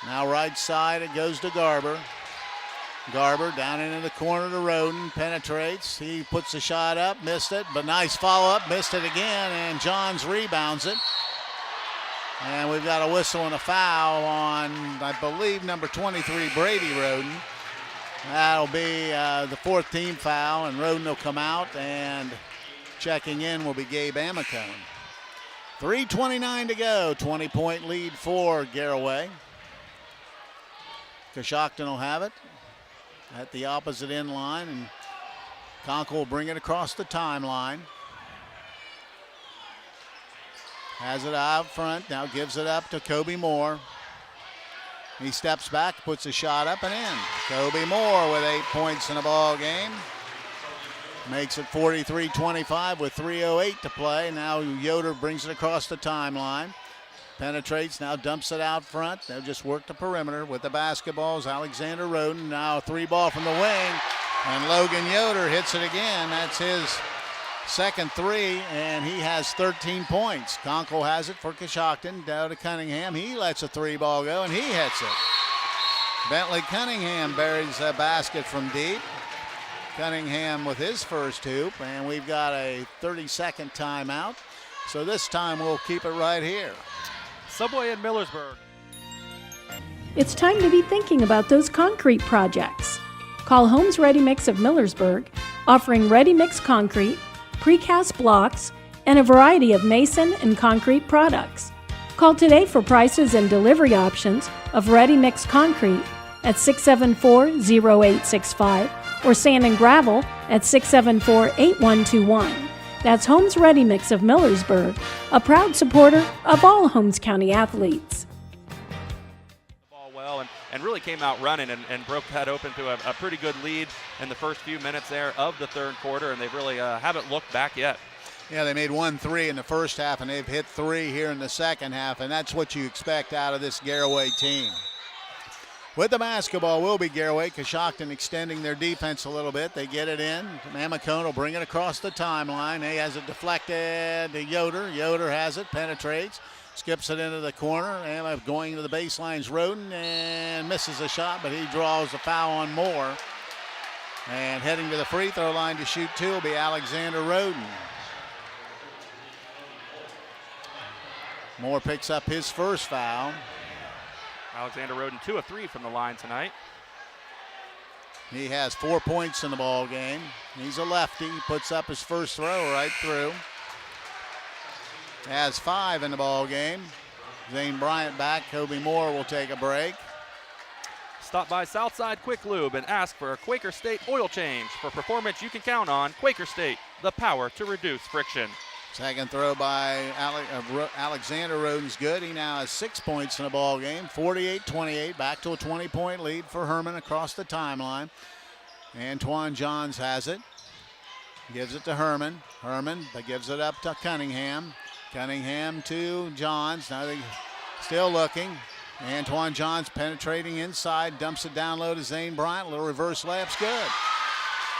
Now right side, it goes to Garber. Garber down into the corner to Roden, penetrates. He puts the shot up, missed it, but nice follow-up, missed it again, and Johns rebounds it. And we've got a whistle and a foul on, I believe, number 23, Brady Roden. That'll be the 4th team foul, and Roden will come out, and checking in will be Gabe Amacombe. 3:29 to go, 20-point lead for Garaway. Coshocton will have it at the opposite end line, and Conkle will bring it across the timeline. Has it out front, now gives it up to Kobe Moore. He steps back, puts a shot up and in. Kobe Moore with 8 points in the ball game. Makes it 43-25 with 3:08 to play. Now Yoder brings it across the timeline. Penetrates, now dumps it out front. They'll just work the perimeter with the basketballs. Alexander Roden, now 3-ball from the wing. And Logan Yoder hits it again. That's his second 3, and he has 13 points. Conkle has it for Coshocton, down to Cunningham. He lets a 3-ball go, and he hits it. Bentley Cunningham buries a basket from deep. Cunningham with his first hoop, and we've got a 30-second timeout. So this time we'll keep it right here. Subway in Millersburg. It's time to be thinking about those concrete projects. Call Homes Ready Mix of Millersburg, offering ready-mix concrete, precast blocks, and a variety of mason and concrete products. Call today for prices and delivery options of ready-mix concrete at 674-0865 or sand and gravel at 674-8121. That's Homes Ready Mix of Millersburg, a proud supporter of all Holmes County athletes. The ball well and really came out running and broke that open to a pretty good lead in the first few minutes there of the third quarter, and they really haven't looked back yet. Yeah, they made 1 3 in the first half, and they've hit 3 here in the second half, and that's what you expect out of this Garaway team. With the basketball will be Garaway. Coshocton extending their defense a little bit. They get it in. Mamacone will bring it across the timeline. He has it deflected to Yoder. Yoder has it, penetrates, skips it into the corner. And going to the baseline's Roden and misses a shot, but he draws a foul on Moore. And heading to the free throw line to shoot two will be Alexander Roden. Moore picks up his first foul. Alexander Roden 2 of 3 from the line tonight. He has 4 points in the ball game. He's a lefty. He puts up his first throw right through. Has 5 in the ball game. Zane Bryant back. Kobe Moore will take a break. Stop by Southside Quick Lube and ask for a Quaker State oil change. For performance you can count on, Quaker State, the power to reduce friction. Second throw by Alexander Roden's good. He now has 6 points in the ball game. 48-28, back to a 20-point lead for Herman across the timeline. Antoine Johns has it. Gives it to Herman. Herman gives it up to Cunningham. Cunningham to Johns. Now they still looking. Antoine Johns penetrating inside. Dumps it down low to Zane Bryant. Little reverse layup's good.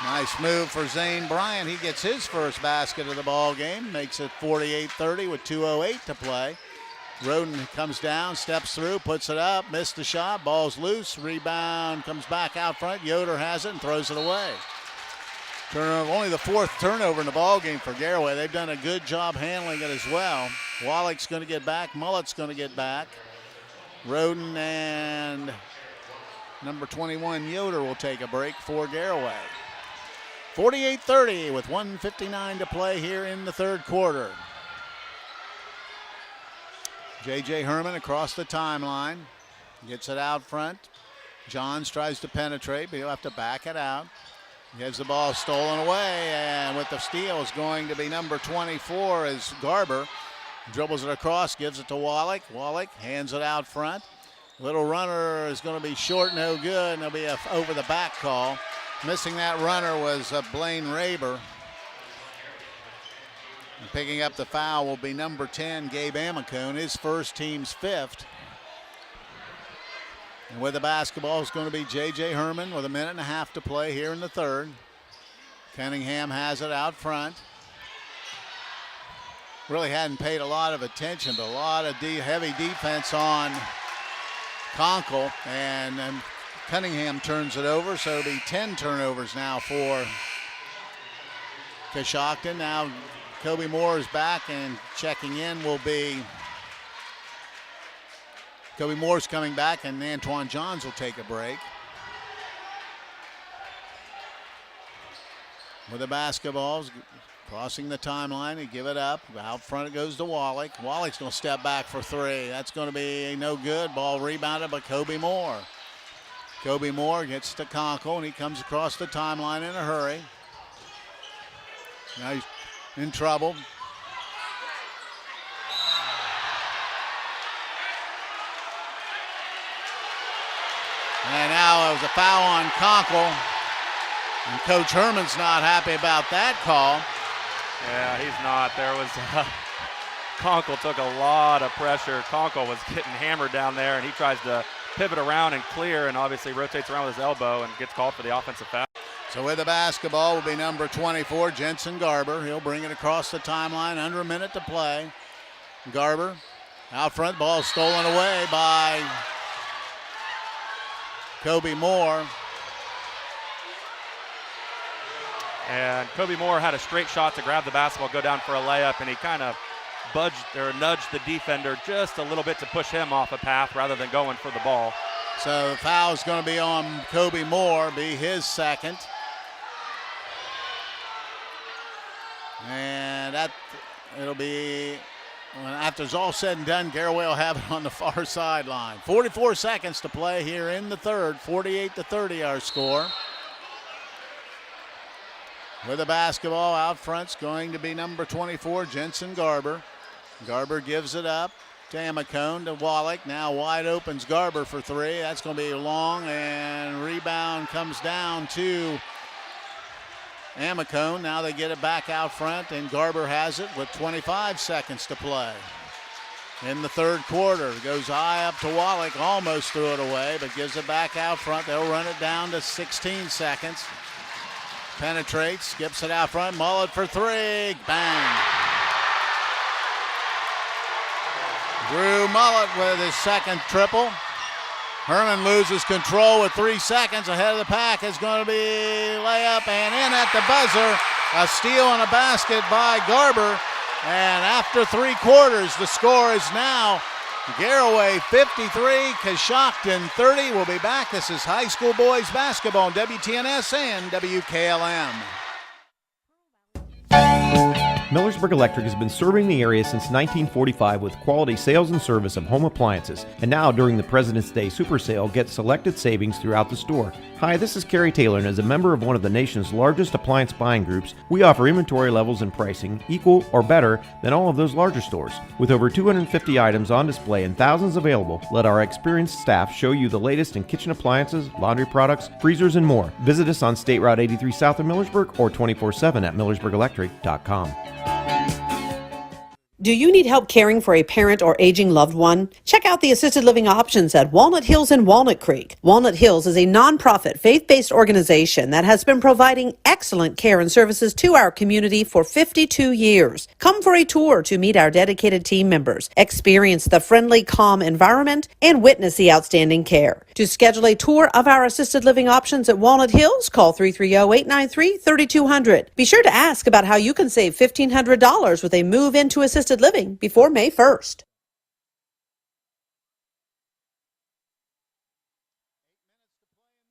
Nice move for Zane Bryant. He gets his first basket of the ball game. Makes it 48-30 with 2:08 to play. Roden comes down, steps through, puts it up, missed the shot. Ball's loose. Rebound comes back out front. Yoder has it and throws it away. Turnover, only the fourth turnover in the ball game for Garaway. They've done a good job handling it as well. Wallach's going to get back. Mullet's going to get back. Roden and number 21 Yoder will take a break for Garaway. 48-30 with 1:59 to play here in the third quarter. J.J. Herman across the timeline. Gets it out front. Johns tries to penetrate, but he'll have to back it out. Gives the ball stolen away, and with the steal is going to be number 24 as Garber. Dribbles it across, gives it to Wallach. Wallach hands it out front. Little runner is going to be short, no good, and there'll be a over the back call. Missing that runner was Blaine Raber. And picking up the foul will be number 10, Gabe Amacone, his first, team's fifth. And with the basketball is going to be J.J. Herman with 1.5 minutes to play here in the third. Cunningham has it out front. Really hadn't paid a lot of attention, but a lot of heavy defense on Conkle, and Cunningham turns it over, so it'll be 10 turnovers now for Coshocton. Now Kobe Moore is back, and checking in will be Kobe Moore's coming back, and Antoine Johns will take a break. With the basketballs crossing the timeline, they give it up. Out front it goes to Wallach. Wallach's going to step back for three. That's going to be no good. Ball rebounded by Kobe Moore. Kobe Moore gets to Conkle, and he comes across the timeline in a hurry. Now he's in trouble. And now it was a foul on Conkle. And Coach Herman's not happy about that call. Yeah, he's not. There was Conkle took a lot of pressure. Conkle was getting hammered down there, and he tries to pivot around and clear, and obviously rotates around with his elbow and gets called for the offensive foul. So with the basketball will be number 24, Jensen Garber. He'll bring it across the timeline, under a minute to play. Garber out front, ball stolen away by Kobe Moore. And Kobe Moore had a straight shot to grab the basketball, go down for a layup, and he kind of nudged the defender just a little bit to push him off a path rather than going for the ball. So the foul is going to be on Kobe Moore, be his second. And it'll be, after it's all said and done, Garaway will have it on the far sideline. 44 seconds to play here in the third. 48-30 our score. With the basketball out front's going to be number 24, Jensen Garber. Garber gives it up to Amacone, to Wallach. Now wide opens Garber for three. That's going to be long, and rebound comes down to Amacone. Now they get it back out front, and Garber has it with 25 seconds to play. in the third quarter. Goes high up to Wallach, almost threw it away, but gives it back out front. They'll run it down to 16 seconds. Penetrates, skips it out front. Mullet for three. Bang. Drew Mullet with his second triple. Herman loses control with 3 seconds. Ahead of the pack is going to be layup and in at the buzzer. A steal and a basket by Garber. And after 3 quarters, the score is now Garaway 53, Coshocton 30. We'll be back. This is high school boys basketball on WTNS and WKLM. Millersburg Electric has been serving the area since 1945 with quality sales and service of home appliances. And now, during the President's Day Super Sale, get selected savings throughout the store. Hi, this is Kerry Taylor, and as a member of one of the nation's largest appliance buying groups, we offer inventory levels and pricing equal or better than all of those larger stores. With over 250 items on display and thousands available, let our experienced staff show you the latest in kitchen appliances, laundry products, freezers, and more. Visit us on State Route 83 south of Millersburg or 24/7 at millersburgelectric.com. Do you need help caring for a parent or aging loved one? Check out the assisted living options at Walnut Hills and Walnut Creek. Walnut Hills is a nonprofit, faith-based organization that has been providing excellent care and services to our community for 52 years. Come for a tour to meet our dedicated team members, experience the friendly, calm environment, and witness the outstanding care. To schedule a tour of our assisted living options at Walnut Hills, call 330-893-3200. Be sure to ask about how you can save $1,500 with a move into assisted living before May 1st.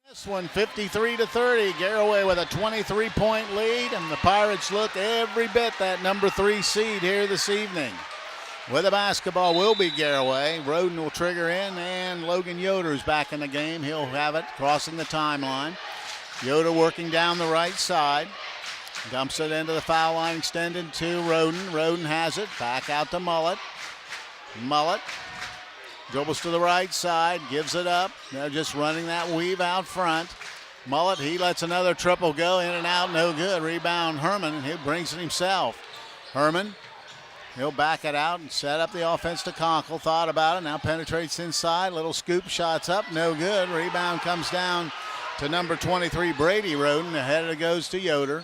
This one 53-30. Garaway with a 23-point lead, and the Pirates look every bit that number 3 seed here this evening. With the basketball will be Garaway. Roden will trigger in, and Logan Yoder's back in the game. He'll have it crossing the timeline. Yoder working down the right side. Dumps it into the foul line, extended to Roden. Roden has it. Back out to Mullet. Mullet dribbles to the right side, gives it up. They're just running that weave out front. Mullet, he lets another triple go, in and out, no good. Rebound Herman, and he brings it himself. Herman, he'll back it out and set up the offense to Conkle. Thought about it, now penetrates inside. Little scoop, shots up, no good. Rebound comes down to number 23, Brady Roden. Ahead it goes to Yoder.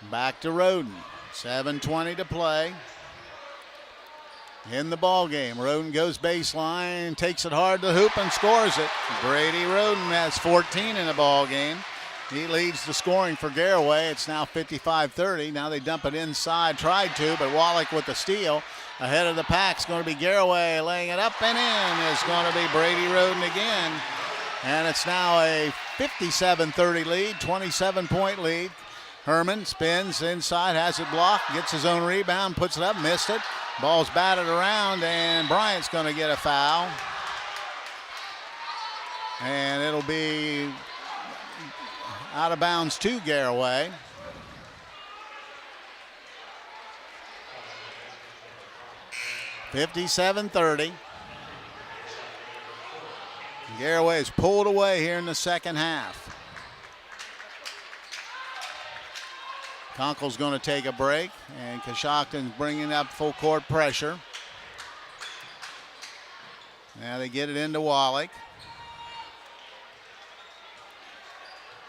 Back to Roden. 7:20 to play in the ball game. Roden goes baseline, takes it hard to the hoop and scores it. Brady Roden has 14 in the ball game. He leads the scoring for Garaway. It's now 55-30. Now they dump it inside. Tried to, but Wallach with the steal. Ahead of the pack is going to be Garaway. Laying it up and in is going to be Brady Roden again. And it's now a 57-30 lead, 27-point lead. Herman spins inside, has it blocked, gets his own rebound, puts it up, missed it. Ball's batted around, and Bryant's going to get a foul. And it'll be out of bounds to Garaway. (57-30). Garaway is pulled away here in the second half. Conkle's going to take a break, and Coshocton's bringing up full court pressure. Now they get it into Wallach.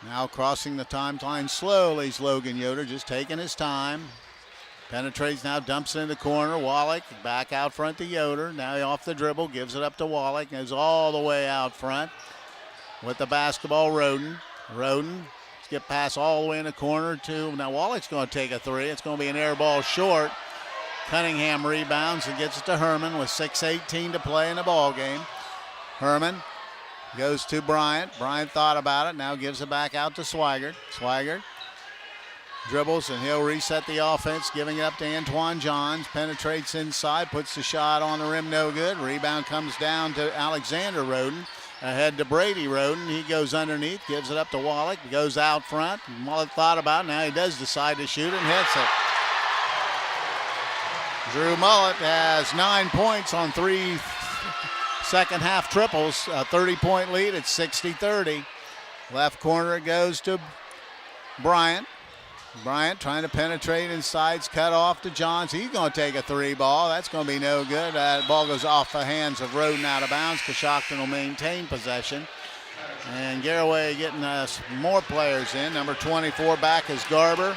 Now crossing the timeline slowly is Logan Yoder, just taking his time. Penetrates now, dumps it in the corner. Wallach back out front to Yoder. Now he off the dribble, gives it up to Wallach, goes all the way out front. With the basketball, Roden. Roden. Skip pass all the way in the corner to, now Wallach's going to take a three. It's going to be an air ball short. Cunningham rebounds and gets it to Herman with 6:18 to play in the ball game. Herman goes to Bryant. Bryant thought about it, now gives it back out to Swigert. Swigert dribbles and he'll reset the offense, giving it up to Antoine Johns. Penetrates inside, puts the shot on the rim, no good. Rebound comes down to Alexander Roden. Ahead to Brady Roden. He goes underneath, gives it up to Wallach, goes out front. Mullet thought about it. Now he does decide to shoot and hits it. Drew Mullet has 9 points on 3 second half triples. A 30-point lead at 60-30. Left corner it goes to Bryant. Bryant trying to penetrate inside, cut off to Johns. He's going to take a 3 ball. That's going to be no good. That ball goes off the hands of Roden out of bounds. Coshocton will maintain possession. And Garaway getting more players in. Number 24 back is Garber.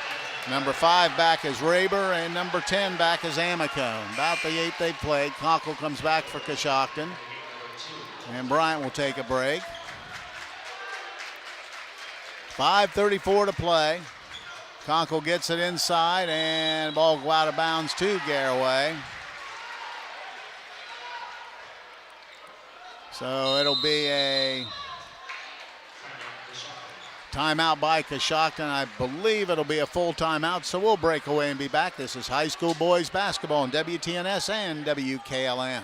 Number 5 back is Raber. And number 10 back is Amico. About the 8 they've played. Conkle comes back for Coshocton. And Bryant will take a break. 5:34 to play. Conkle gets it inside, and the ball go out of bounds to Garaway. So it'll be a timeout by Coshocton. I believe it'll be a full timeout, so we'll break away and be back. This is high school boys basketball on WTNS and WKLM.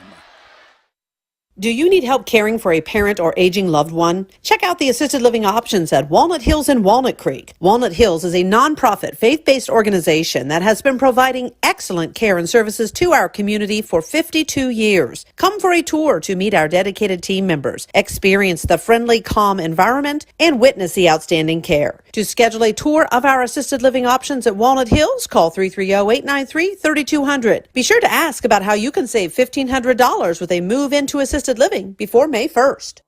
Do you need help caring for a parent or aging loved one? Check out the assisted living options at Walnut Hills and Walnut Creek. Walnut Hills is a nonprofit, faith-based organization that has been providing excellent care and services to our community for 52 years. Come for a tour to meet our dedicated team members, experience the friendly, calm environment, and witness the outstanding care. To schedule a tour of our assisted living options at Walnut Hills, call 330-893-3200. Be sure to ask about how you can save $1,500 with a move into assisted living before May 1st.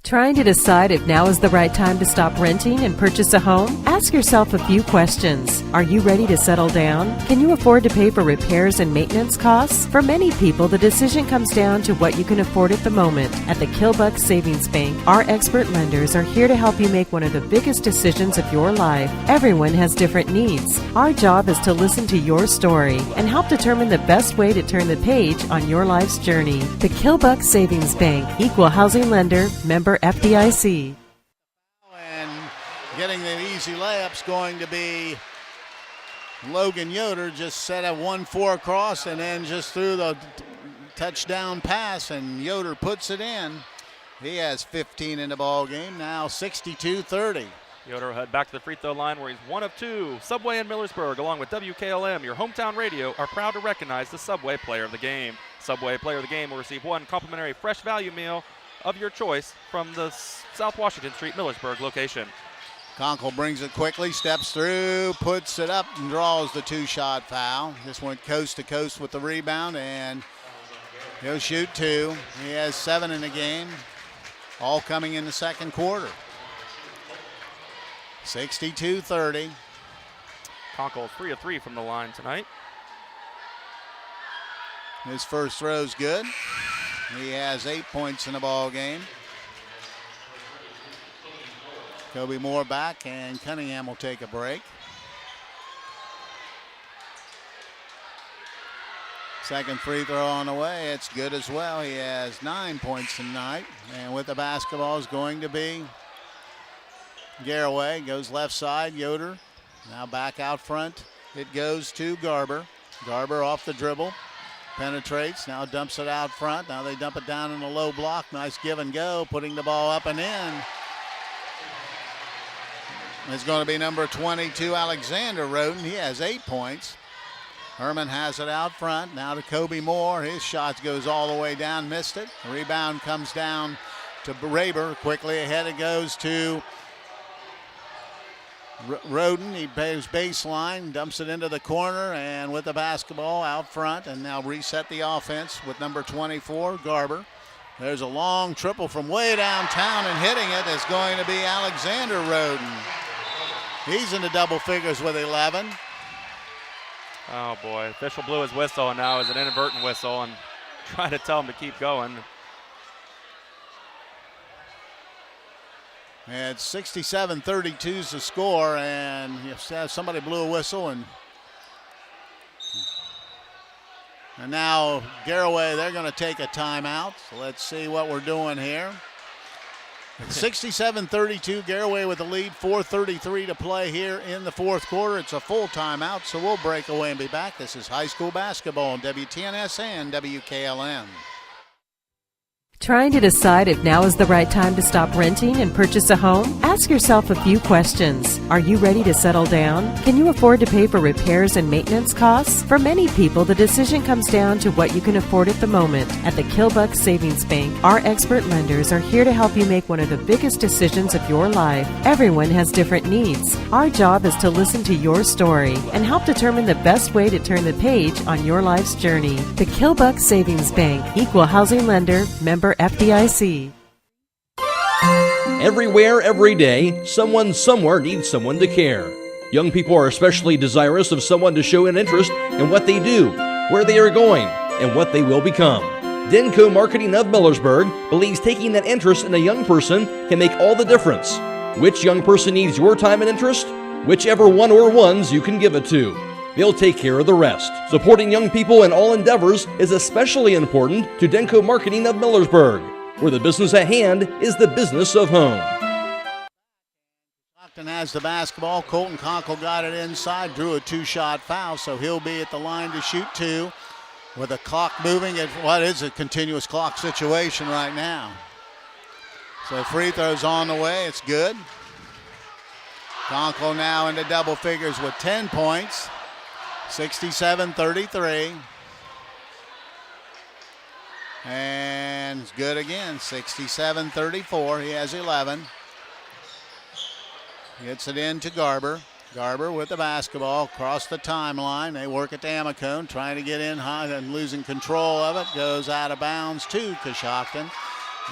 Trying to decide if now is the right time to stop renting and purchase a home? Ask yourself a few questions. Are you ready to settle down? Can you afford to pay for repairs and maintenance costs? For many people, the decision comes down to what you can afford at the moment. At the Kilbuck Savings Bank, our expert lenders are here to help you make one of the biggest decisions of your life. Everyone has different needs. Our job is to listen to your story and help determine the best way to turn the page on your life's journey. The Kilbuck Savings Bank, equal housing lender, member FDIC. And getting the easy layups going to be Logan Yoder. Just set a 1-4 across and then just threw the touchdown pass, and Yoder puts it in. He has 15 in the ball game now, 62-30. Yoder head back to the free throw line where he's 1 of 2. Subway in Millersburg, along with WKLM, your hometown radio, are proud to recognize the Subway Player of the Game. Subway Player of the Game will receive 1 complimentary fresh value meal of your choice from the South Washington Street Millersburg location. Conkle brings it quickly, steps through, puts it up, and draws the 2-shot foul. Just went coast to coast with the rebound, and he'll shoot 2. He has 7 in the game, all coming in the second quarter. 62-30. Conkle 3 of 3 from the line tonight. His first throw's good. He has 8 points in the ball game. Kobe Moore back, and Cunningham will take a break. Second free throw on the way. It's good as well. He has 9 points tonight. And with the basketball is going to be Garaway. Goes left side. Yoder now back out front. It goes to Garber. Garber off the dribble. Penetrates, now dumps it out front. Now they dump it down in a low block. Nice give and go, putting the ball up and in. It's going to be number 22, Alexander Roden. He has 8 points. Herman has it out front. Now to Kobe Moore. His shot goes all the way down, missed it. The rebound comes down to Raber. Quickly ahead it goes to Roden. He pays baseline, dumps it into the corner, and with the basketball out front, and now reset the offense with number 24, Garber. There's a long triple from way downtown, and hitting it is going to be Alexander Roden. He's in the double figures with 11. Oh boy, official blew his whistle, and now is an inadvertent whistle, and trying to tell him to keep going. And 67-32 is the score, and somebody blew a whistle, and now Garaway, they're going to take a timeout. So let's see what we're doing here. 67-32, Garaway with the lead, 4:33 to play here in the fourth quarter. It's a full timeout, so we'll break away and be back. This is high school basketball on WTNS and WKLM. Trying to decide if now is the right time to stop renting and purchase a home? Ask yourself a few questions. Are you ready to settle down? Can you afford to pay for repairs and maintenance costs? For many people, the decision comes down to what you can afford at the moment. At the Kilbuck Savings Bank, our expert lenders are here to help you make one of the biggest decisions of your life. Everyone has different needs. Our job is to listen to your story and help determine the best way to turn the page on your life's journey. The Kilbuck Savings Bank, Equal Housing Lender, member FDIC. Everywhere, every day, someone somewhere needs someone to care. Young people are especially desirous of someone to show an interest in what they do, where they are going, and what they will become. Denko Marketing of Millersburg believes taking that interest in a young person can make all the difference. Which young person needs your time and interest? Whichever one or ones you can give it to. They'll take care of the rest. Supporting young people in all endeavors is especially important to Denko Marketing of Millersburg, where the business at hand is the business of home. Coshocton has the basketball. Colton Conkle got it inside, drew a two-shot foul, so he'll be at the line to shoot two with the clock moving at what is a continuous clock situation right now. So free throws on the way. It's good. Conkle now into double figures with 10 points. 67-33. And it's good again, 67-34. He has 11. Gets it in to Garber. Garber with the basketball across the timeline. They work it to Amicone, trying to get in high and losing control of it. Goes out of bounds to Coshocton.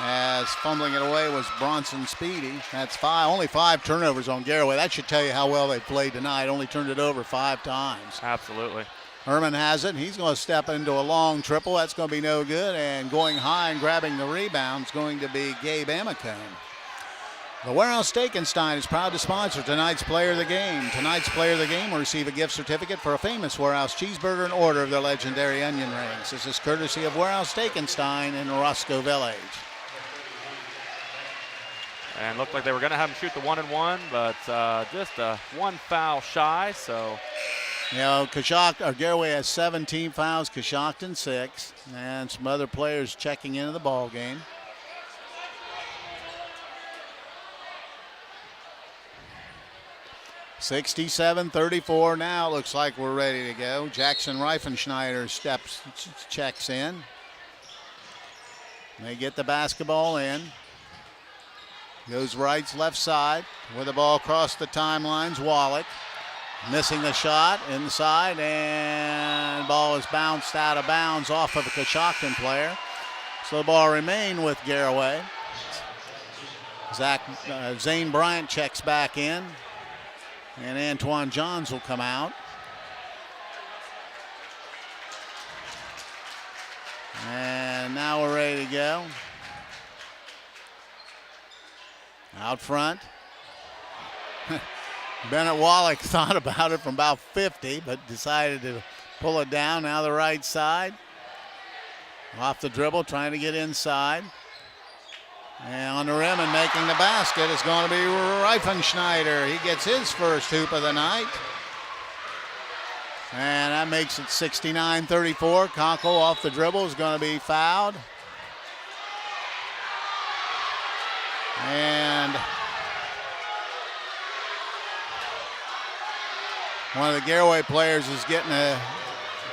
As fumbling it away was Bronson Speedy. That's only 5 turnovers on Garaway. That should tell you how well they played tonight. Only turned it over 5 times. Absolutely. Herman has it. He's going to step into a long triple. That's going to be no good. And going high and grabbing the rebound is going to be Gabe Amicone. The Warehouse Steakenstein is proud to sponsor tonight's Player of the Game. Tonight's Player of the Game will receive a gift certificate for a famous Warehouse cheeseburger in order of their legendary onion rings. This is courtesy of Warehouse Steakenstein in Roscoe Village. And looked like they were going to have him shoot the 1-and-1, but just one foul shy. So, you know, Garaway has 17 fouls, Coshocton 6, and some other players checking into the ball game. $67-34 now. Looks like we're ready to go. Jackson Reifenschneider checks in. They get the basketball in. Goes right, left side with the ball across the timelines. Wallach missing the shot inside, and the ball is bounced out of bounds off of a Coshocton player. So the ball remained with Garaway. Zane Bryant checks back in, and Antoine Johns will come out. And now we're ready to go. Out front. Bennett Wallach thought about it from about 50, but decided to pull it down. Now the right side. Off the dribble, trying to get inside. And on the rim and making the basket is going to be Reifenschneider. He gets his first hoop of the night. And that makes it 69-34. Conkle off the dribble is going to be fouled. And one of the Garaway players is getting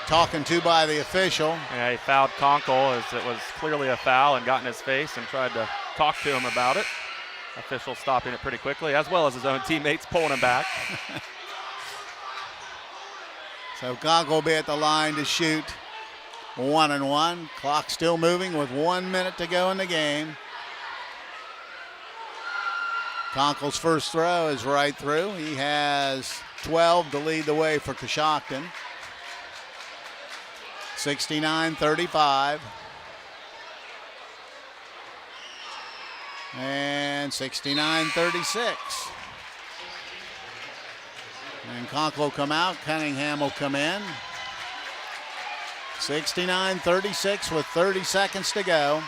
talking to by the official. Yeah, he fouled Conkle as it was clearly a foul and got in his face and tried to talk to him about it. Official stopping it pretty quickly, as well as his own teammates pulling him back. So Conkle will be at the line to shoot 1-and-1. Clock still moving with 1 minute to go in the game. Conkle's first throw is right through. He has 12 to lead the way for Coshocton. 69-35. And 69-36. And Conkle will come out. Cunningham will come in. 69-36 with 30 seconds to go.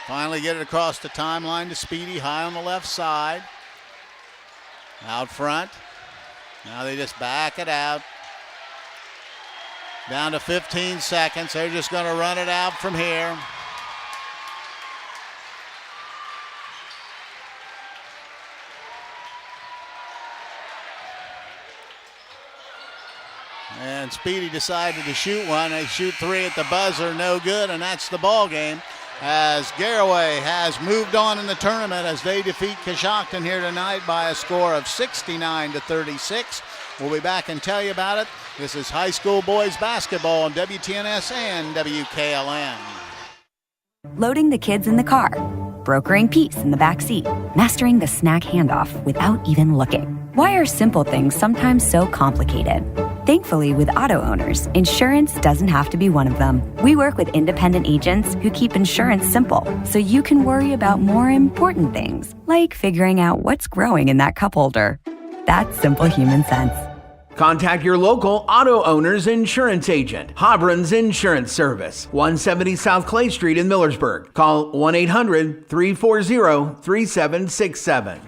Finally get it across the timeline to Speedy, high on the left side. Out front. Now they just back it out. Down to 15 seconds. They're just going to run it out from here. And Speedy decided to shoot one. They shoot three at the buzzer, no good, and that's the ball game. As Garaway has moved on in the tournament as they defeat Coshocton here tonight by a score of 69-36. We'll be back and tell you about it. This is high school boys basketball on WTNS and WKLM. Loading the kids in the car, brokering peace in the back seat, mastering the snack handoff without even looking. Why are simple things sometimes so complicated? Thankfully, with auto owners, insurance doesn't have to be one of them. We work with independent agents who keep insurance simple, so you can worry about more important things, like figuring out what's growing in that cup holder. That's simple human sense. Contact your local auto owner's insurance agent, Hobron's Insurance Service, 170 South Clay Street in Millersburg. Call 1-800-340-3767.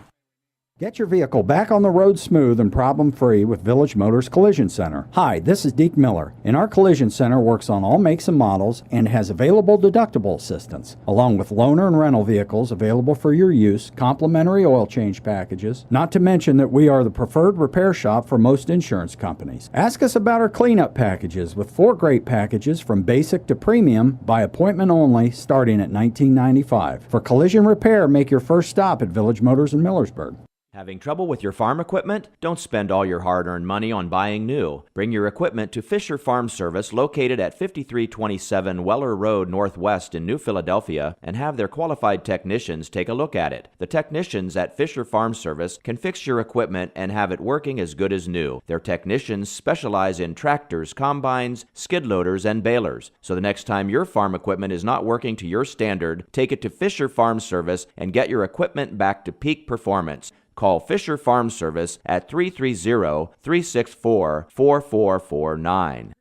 Get your vehicle back on the road smooth and problem-free with Village Motors Collision Center. Hi, this is Deke Miller, and our Collision Center works on all makes and models and has available deductible assistance, along with loaner and rental vehicles available for your use, complimentary oil change packages, not to mention that we are the preferred repair shop for most insurance companies. Ask us about our cleanup packages with 4 great packages from basic to premium by appointment only starting at $19.95. For collision repair, make your first stop at Village Motors in Millersburg. Having trouble with your farm equipment? Don't spend all your hard-earned money on buying new. Bring your equipment to Fisher Farm Service located at 5327 Weller Road Northwest in New Philadelphia and have their qualified technicians take a look at it. The technicians at Fisher Farm Service can fix your equipment and have it working as good as new. Their technicians specialize in tractors, combines, skid loaders, and balers. So the next time your farm equipment is not working to your standard, take it to Fisher Farm Service and get your equipment back to peak performance. Call Fisher Farm Service at 330-364-4449.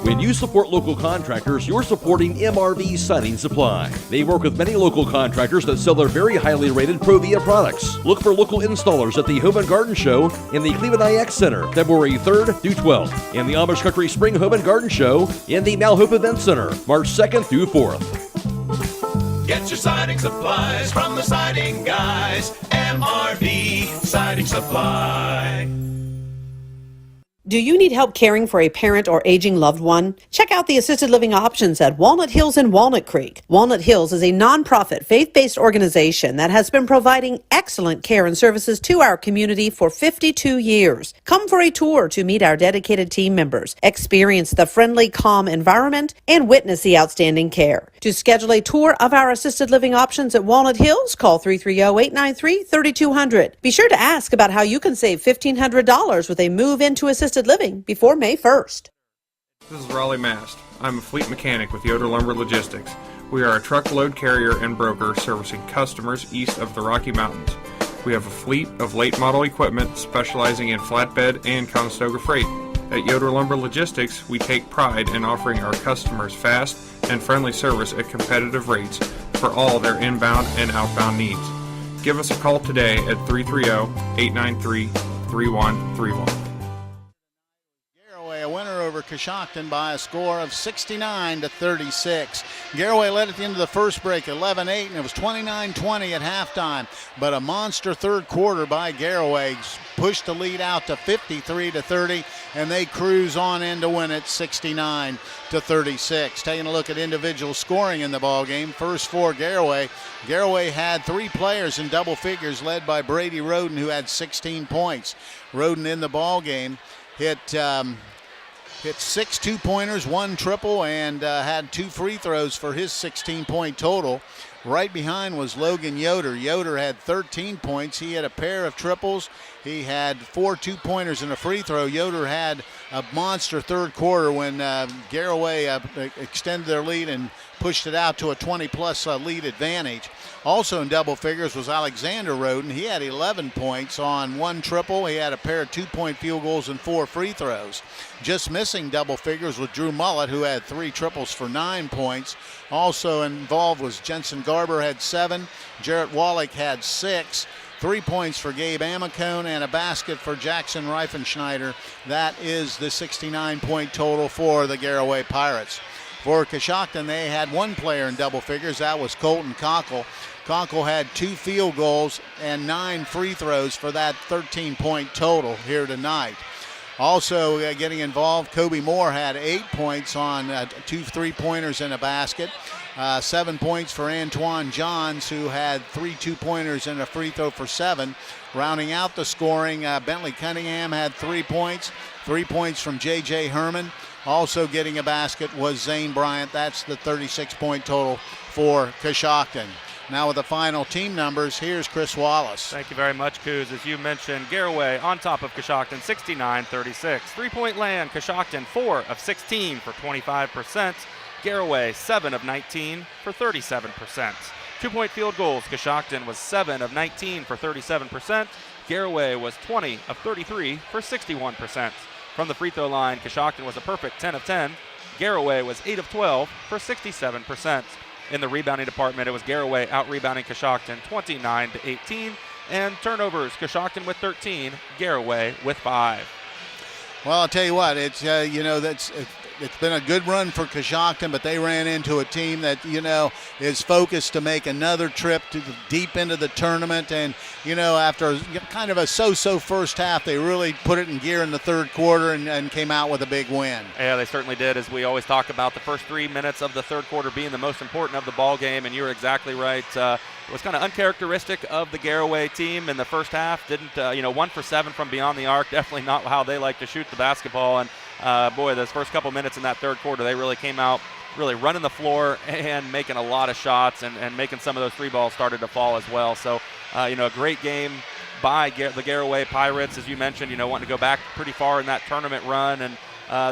When you support local contractors, you're supporting MRV Siding Supply. They work with many local contractors that sell their very highly rated Provia products. Look for local installers at the Home and Garden Show in the Cleveland IX Center, February 3rd through 12th, and the Amish Country Spring Home and Garden Show in the Malhope Event Center, March 2nd through 4th. Get your siding supplies from the siding guys. MRV Siding Supply. Do you need help caring for a parent or aging loved one? Check out the assisted living options at Walnut Hills in Walnut Creek. Walnut Hills is a nonprofit, faith-based organization that has been providing excellent care and services to our community for 52 years. Come for a tour to meet our dedicated team members, experience the friendly, calm environment, and witness the outstanding care. To schedule a tour of our assisted living options at Walnut Hills, call 330-893-3200. Be sure to ask about how you can save $1,500 with a move into assisted living before May 1st. This is Raleigh Mast. I'm a fleet mechanic with Yoder Lumber Logistics. We are a truckload carrier and broker servicing customers east of the Rocky Mountains. We have a fleet of late model equipment specializing in flatbed and Conestoga freight. At Yoder Lumber Logistics, we take pride in offering our customers fast and friendly service at competitive rates for all their inbound and outbound needs. Give us a call today at 330-893-3131. A winner over Coshocton by a score of 69-36. Garaway led at the end of the first break 11-8, and it was 29-20 at halftime. But a monster third quarter by Garaway pushed the lead out to 53-30, and they cruise on in to win it 69-36. Taking a look at individual scoring in the ball game. First for Garaway. Garaway had 3 players in double figures, led by Brady Roden, who had 16 points. Roden in the ball game hit 6 two-pointers, 1 triple, and had 2 free throws for his 16-point total. Right behind was Logan Yoder. Yoder had 13 points. He had a pair of triples. He had 4 two-pointers and a free throw. Yoder had a monster third quarter when Garaway extended their lead and pushed it out to a 20-plus lead advantage. Also in double figures was Alexander Roden. He had 11 points on 1 triple. He had a pair of 2-point field goals and 4 free throws. Just missing double figures was Drew Mullett, who had 3 triples for 9 points. Also involved was Jensen Garber, had 7. Jarrett Wallach had 6. 3 points for Gabe Amicone, and a basket for Jackson Reifenschneider. That is the 69-point total for the Garaway Pirates. For Coshocton, they had one player in double figures. That was Colton Conkle. Conkle had 2 field goals and 9 free throws for that 13-point total here tonight. Also getting involved, Kobe Moore had 8 points on 2 3-pointers and a basket. 7 points for Antoine Johns, who had 3 2-pointers and a free throw for 7. Rounding out the scoring, Bentley Cunningham had 3 points. 3 points from J.J. Herman. Also getting a basket was Zane Bryant. That's the 36-point total for Coshocton. Now with the final team numbers, here's Chris Wallace. Thank you very much, Coos. As you mentioned, Garaway on top of Coshocton, 69-36. 3-point land, Coshocton 4 of 16 for 25%. Garaway 7 of 19 for 37%. 2-point field goals, Coshocton was 7 of 19 for 37%. Garaway was 20 of 33 for 61%. From the free throw line, Coshocton was a perfect 10 of 10. Garaway was 8 of 12 for 67%. In the rebounding department, it was Garaway out-rebounding Coshocton 29-18. And turnovers, Coshocton with 13, Garaway with 5. Well, I'll tell you what, it's it's been a good run for Coshocton, but they ran into a team that, is focused to make another trip to deep into the tournament. And, after kind of a so-so first half, they really put it in gear in the third quarter and came out with a big win. Yeah, they certainly did. As we always talk about, the first 3 minutes of the third quarter being the most important of the ball game, and you're exactly right. It was kind of uncharacteristic of the Garaway team in the first half. Didn't, 1 for 7 from beyond the arc. Definitely not how they like to shoot the basketball. And those first couple minutes in that third quarter, they really came out really running the floor and making a lot of shots and making some of those 3 balls started to fall as well. So, a great game by the Garaway Pirates, as you mentioned, wanting to go back pretty far in that tournament run. And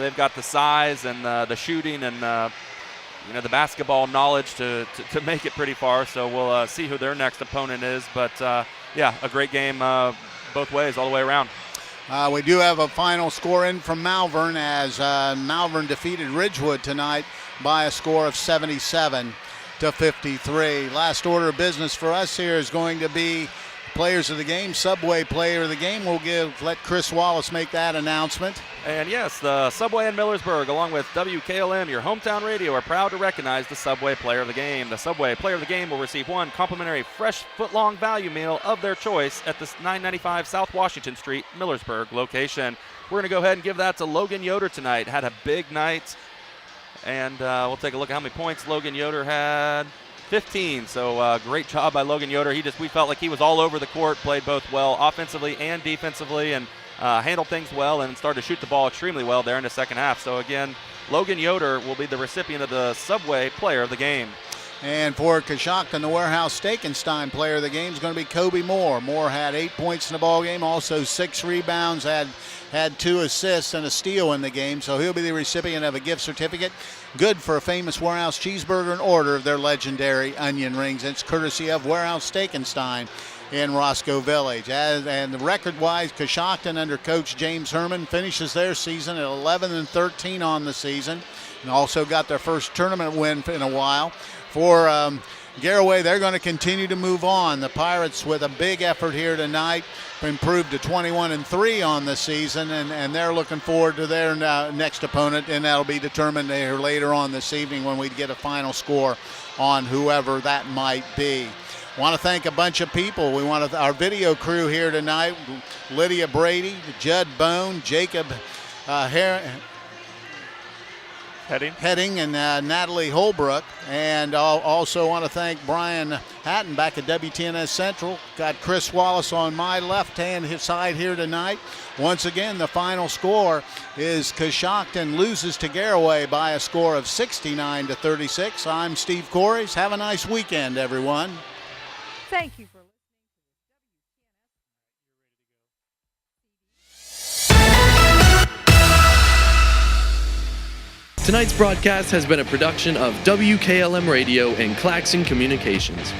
they've got the size and the shooting and, the basketball knowledge to make it pretty far. So we'll see who their next opponent is. But, a great game both ways, all the way around. We do have a final score in from Malvern as Malvern defeated Ridgewood tonight by a score of 77-53. Last order of business for us here is going to be players of the game. Subway player of the game. We'll let Chris Wallace make that announcement. And yes, the Subway in Millersburg, along with WKLM, your hometown radio, are proud to recognize the Subway player of the game. The Subway player of the game will receive 1 complimentary fresh foot-long value meal of their choice at the 995 South Washington Street, Millersburg location. We're going to go ahead and give that to Logan Yoder tonight. Had a big night. And we'll take a look at how many points Logan Yoder had. 15. So great job by Logan Yoder. We felt like he was all over the court, played both well offensively and defensively, and handled things well and started to shoot the ball extremely well there in the second half. So again, Logan Yoder will be the recipient of the Subway player of the game. And for Coshocton, the Warehouse Stekenstein player of the game is going to be Kobe Moore. Moore had 8 points in the ball game, also 6 rebounds, had 2 assists and a steal in the game. So he'll be the recipient of a gift certificate, good for a famous Warehouse cheeseburger and order of their legendary onion rings. It's courtesy of Warehouse Stekenstein in Roscoe Village. And record-wise, Coshocton under Coach James Herman finishes their season at 11-13 on the season, and also got their first tournament win in a while. For Garaway, they're going to continue to move on. The Pirates, with a big effort here tonight, improved to 21-3 on the season, and they're looking forward to their next opponent, and that'll be determined here later on this evening when we get a final score on whoever that might be. Want to thank a bunch of people. We want our video crew here tonight: Lydia Brady, Judd Bone, Jacob Heading and Natalie Holbrook. And also want to thank Brian Hatton back at WTNS Central. Got Chris Wallace on my left-hand side here tonight. Once again, the final score is Coshocton loses to Garaway by a score of 69-36. I'm Steve Corries. Have a nice weekend, everyone. Thank you for listening. Tonight's broadcast has been a production of WKLM Radio and Claxon Communications.